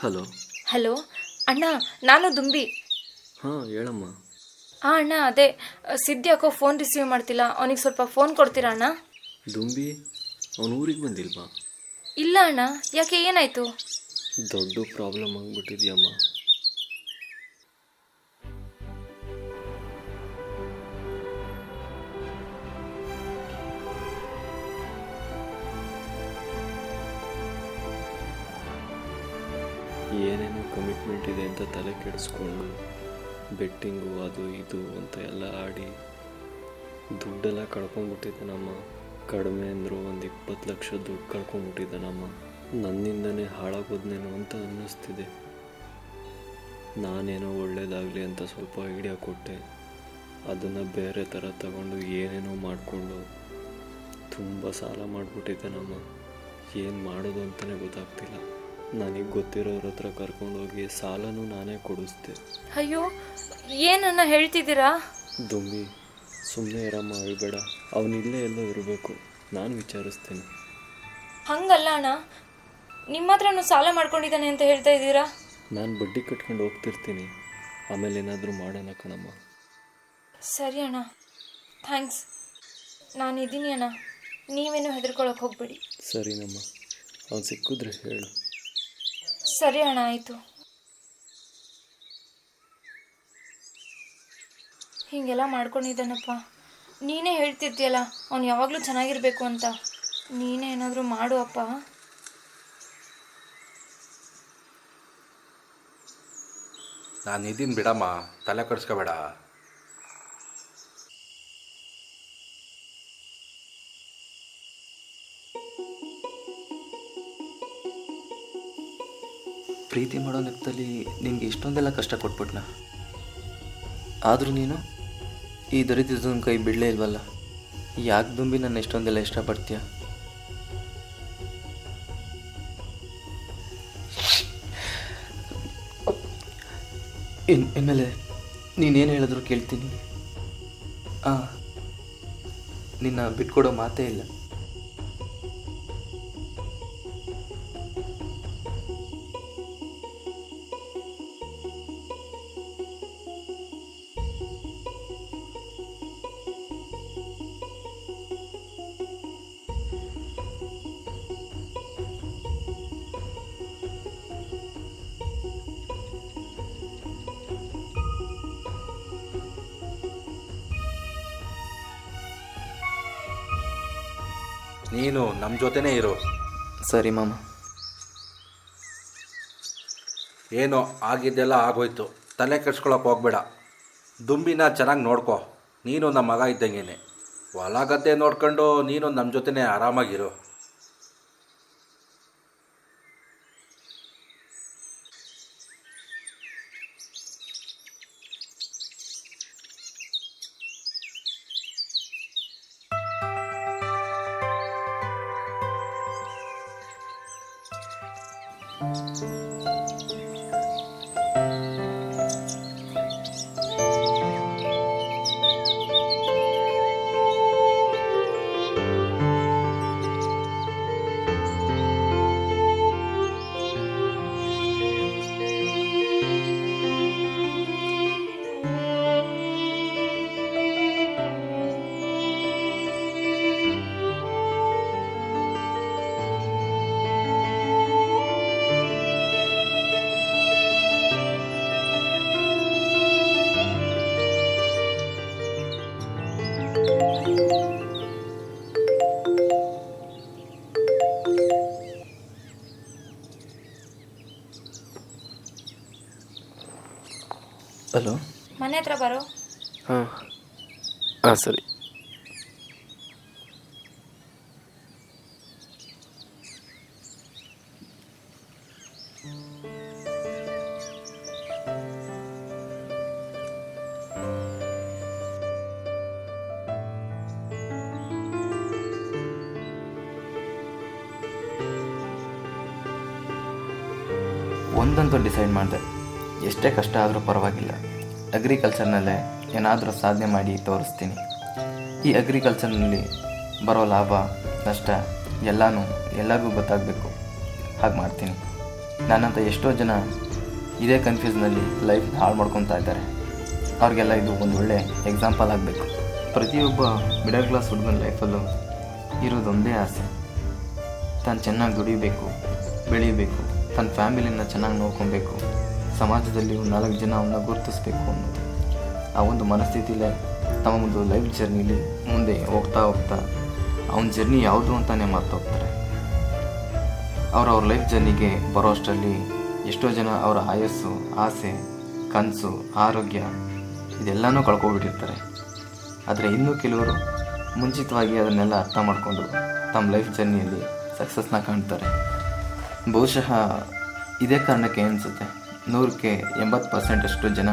ಹಲೋ. ಹಲೋ ಅಣ್ಣ, ನಾನು ದುಂಬಿ. ಹಾಂ ಹೇಳಮ್ಮ. ಹಾಂ ಅಣ್ಣ, ಅದೇ ಸಿದ್ದು ಯಾಕೋ ಫೋನ್ ರಿಸೀವ್ ಮಾಡ್ತಿಲ್ಲ. ಅವನಿಗೆ ಸ್ವಲ್ಪ ಫೋನ್ ಕೊಡ್ತೀರಾ ಅಣ್ಣ? ದುಂಬಿ ಅವನು ಊರಿಗೆ ಬಂದಿಲ್ವಾ? ಇಲ್ಲ ಅಣ್ಣ. ಯಾಕೆ, ಏನಾಯಿತು? ದೊಡ್ಡ ಪ್ರಾಬ್ಲಮ್ ಆಗಿಬಿಟ್ಟಿದ್ಯಮ್ಮ. ಏನೇನೋ ಕಮಿಟ್ಮೆಂಟ್ ಇದೆ ಅಂತ ತಲೆ ಕೆಡಿಸ್ಕೊಂಡು ಬೆಟ್ಟಿಂಗು ಅದು ಇದು ಅಂತ ಎಲ್ಲ ಆಡಿ ದುಡ್ಡೆಲ್ಲ ಕಳ್ಕೊಂಡ್ಬಿಟ್ಟಿದ್ದಾನಮ್ಮ. ಕಡಿಮೆ ಅಂದರೂ ಒಂದು 20 ಲಕ್ಷ ದುಡ್ಡು ಕಳ್ಕೊಂಡ್ಬಿಟ್ಟಿದ್ದಾನಮ್ಮ. ನನ್ನಿಂದನೇ ಹಾಳಾಗೋದ್ನೇನೋ ಅಂತ ಅನ್ನಿಸ್ತಿದೆ. ನಾನೇನೋ ಒಳ್ಳೇದಾಗಲಿ ಅಂತ ಸ್ವಲ್ಪ ಐಡಿಯಾ ಕೊಟ್ಟೆ. ಅದನ್ನು ಬೇರೆ ಥರ ತಗೊಂಡು ಏನೇನೋ ಮಾಡಿಕೊಂಡು ತುಂಬ ಸಾಲ ಮಾಡಿಬಿಟ್ಟಿದ್ದಾನಮ್ಮ. ಏನು ಮಾಡೋದು ಅಂತಲೇ ಗೊತ್ತಾಗ್ತಿಲ್ಲ. ನನಗೆ ಗೊತ್ತಿರೋರ ಹತ್ರ ಕರ್ಕೊಂಡೋಗಿ ಸಾಲನೂ ನಾನೇ ಕೊಡಿಸ್ದೆ. ಅಯ್ಯೋ, ಏನನ್ನ ಹೇಳ್ತಿದ್ದೀರಾ? ದುಂಬಿ ಸುಮ್ಮನೆ ಇರಮ್ಮ, ಅಳ್ಬೇಡ. ಅವನಿಲ್ಲೇ ಎಲ್ಲೋ ಇರಬೇಕು, ನಾನು ವಿಚಾರಿಸ್ತೀನಿ. ಹಂಗಲ್ಲ ಅಣ್ಣ, ನಿಮ್ಮ ಹತ್ರನೂ ಸಾಲ ಮಾಡ್ಕೊಂಡಿದ್ದಾನೆ ಅಂತ ಹೇಳ್ತಾ ಇದ್ದೀರಾ? ನಾನು ಬಡ್ಡಿ ಕಟ್ಕೊಂಡು ಹೋಗ್ತಿರ್ತೀನಿ, ಆಮೇಲೆ ಏನಾದರೂ ಮಾಡೋಣ ಕಣಮ್ಮ. ಸರಿ ಅಣ್ಣ, ಥ್ಯಾಂಕ್ಸ್. ನಾನಿದ್ದೀನಿ ಅಣ್ಣ, ನೀವೇನು ಹೆದರ್ಕೊಳಕ್ಕೆ ಹೋಗ್ಬೇಡಿ. ಸರಿನಮ್ಮ, ಅವ್ನು ಸಿಕ್ಕಿದ್ರೆ ಹೇಳು. ಸರಿ ಅಣ್ಣ, ಆಯಿತು. ಹೀಗೆಲ್ಲ ಮಾಡ್ಕೊಂಡಿದ್ದಾನಪ್ಪ. ನೀನೇ ಹೇಳ್ತಿರ್ತೀಯಲ್ಲ ಅವ್ನು ಯಾವಾಗಲೂ ಚೆನ್ನಾಗಿರಬೇಕು ಅಂತ. ನೀನೇ ಏನಾದರೂ ಮಾಡು ಅಪ್ಪ. ನಾನು ಇದೀನಿ ಬಿಡಮ್ಮ, ತಲೆ ಕೆಡಿಸ್ಕೋಬೇಡ. ಪ್ರೀತಿ ಮಾಡೋ ನೆಪದಲ್ಲಿ ನಿನಗೆ ಇಷ್ಟೊಂದೆಲ್ಲ ಕಷ್ಟ ಕೊಟ್ಬಿಟ್ನ. ಆದರೂ ನೀನು ಈ ದರಿದ್ರದೊಂದು ಕೈ ಬಿಡಲೇ ಇಲ್ವಲ್ಲ. ಯಾಕೆ ದುಂಬಿ ನನ್ನ ಇಷ್ಟೊಂದೆಲ್ಲ ಇಷ್ಟಪಡ್ತೀಯ? ಇನ್ಮೇಲೆ ನೀನೇನು ಹೇಳಿದ್ರು ಕೇಳ್ತೀನಿ. ನಿನ್ನ ಬಿಟ್ಕೊಡೋ ಮಾತೇ ಇಲ್ಲ. ನೀನು ನಮ್ಮ ಜೊತೆನೇ ಇರು. ಸರಿ ಮಾಮ. ಏನೋ ಆಗಿದ್ದೆಲ್ಲ ಆಗೋಯ್ತು, ತಲೆ ಕೆಡ್ಸ್ಕೊಳಕ್ಕೆ ಹೋಗ್ಬೇಡ. ದುಂಬಿನ ಚೆನ್ನಾಗಿ ನೋಡ್ಕೊ. ನೀನು ನಮ್ಮ ಮಗ ಇದ್ದಂಗೆನೆ. ಹೊಲ ಗದ್ದೆ ನೋಡ್ಕೊಂಡು ನೀನು ನಮ್ಮ ಜೊತೆನೇ ಆರಾಮಾಗಿರು. ಹಲೋ. ಮನೆ ಹತ್ರ ಬರೋ. ಹಾಂ ಹಾಂ ಸರಿ. ಒಂದಂತೂ ಡಿಸೈಡ್ ಮಾಡಿದೆ, ಎಷ್ಟೇ ಕಷ್ಟ ಆದರೂ ಪರವಾಗಿಲ್ಲ, ಅಗ್ರಿಕಲ್ಚರ್ನಲ್ಲೇ ಏನಾದರೂ ಸಾಧನೆ ಮಾಡಿ ತೋರಿಸ್ತೀನಿ. ಈ ಅಗ್ರಿಕಲ್ಚರ್ನಲ್ಲಿ ಬರೋ ಲಾಭ ನಷ್ಟ ಎಲ್ಲರಿಗೂ ಗೊತ್ತಾಗಬೇಕು, ಹಾಗೆ ಮಾಡ್ತೀನಿ. ನನ್ನಂಥ ಎಷ್ಟೋ ಜನ ಇದೇ ಕನ್ಫ್ಯೂಸ್ನಲ್ಲಿ ಲೈಫ್ ಹಾಳು ಮಾಡ್ಕೊತಾ ಇದ್ದಾರೆ. ಅವ್ರಿಗೆಲ್ಲ ಇದು ಒಂದು ಒಳ್ಳೆ ಎಕ್ಸಾಂಪಲ್ ಆಗಬೇಕು. ಪ್ರತಿಯೊಬ್ಬ ಮಿಡಲ್ ಕ್ಲಾಸ್ ಹುಡುಗನ ಲೈಫಲ್ಲೂ ಇರೋದೊಂದೇ ಆಸೆ, ತಾನು ಚೆನ್ನಾಗಿ ದುಡಿಬೇಕು, ಬೆಳೀಬೇಕು, ತನ್ನ ಫ್ಯಾಮಿಲಿನ ಚೆನ್ನಾಗಿ ನೋಡ್ಕೊಬೇಕು, ಸಮಾಜದಲ್ಲಿ ಒಂದು 4 ಜನ ಅವನ್ನ ಗುರುತಿಸ್ಬೇಕು ಅನ್ನೋದು. ಆ ಒಂದು ಮನಸ್ಥಿತಿಲೇ ತಮ್ಮ ಒಂದು ಲೈಫ್ ಜರ್ನಿಲಿ ಮುಂದೆ ಹೋಗ್ತಾ ಅವನ ಜರ್ನಿ ಯಾವುದು ಅಂತಲೇ ಮರ್ತೋಗ್ತಾರೆ. ಅವ್ರ ಲೈಫ್ ಜರ್ನಿಗೆ ಬರೋ ಅಷ್ಟರಲ್ಲಿ ಎಷ್ಟೋ ಜನ ಅವರ ಆಯಸ್ಸು, ಆಸೆ, ಕನಸು, ಆರೋಗ್ಯ ಇದೆಲ್ಲನೂ ಕಳ್ಕೊಬಿಟ್ಟಿರ್ತಾರೆ. ಆದರೆ ಇನ್ನೂ ಕೆಲವರು ಮುಂಚಿತವಾಗಿ ಅದನ್ನೆಲ್ಲ ಅರ್ಥ ಮಾಡಿಕೊಂಡು ತಮ್ಮ ಲೈಫ್ ಜರ್ನಿಯಲ್ಲಿ ಸಕ್ಸಸ್ನ ಕಾಣ್ತಾರೆ. ಬಹುಶಃ ಇದೇ ಕಾರಣಕ್ಕೆ ಅನಿಸುತ್ತೆ 100ಕ್ಕೆ 80% ಅಷ್ಟು ಜನ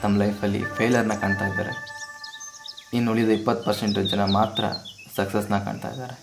ತಮ್ಮ ಲೈಫಲ್ಲಿ ಫೇಲರ್ನ ಕಾಣ್ತಾ ಇದ್ದಾರೆ. ಇನ್ನು ಉಳಿದ 20% ಜನ ಮಾತ್ರ ಸಕ್ಸಸ್ನ ಕಾಣ್ತಾ ಇದ್ದಾರೆ.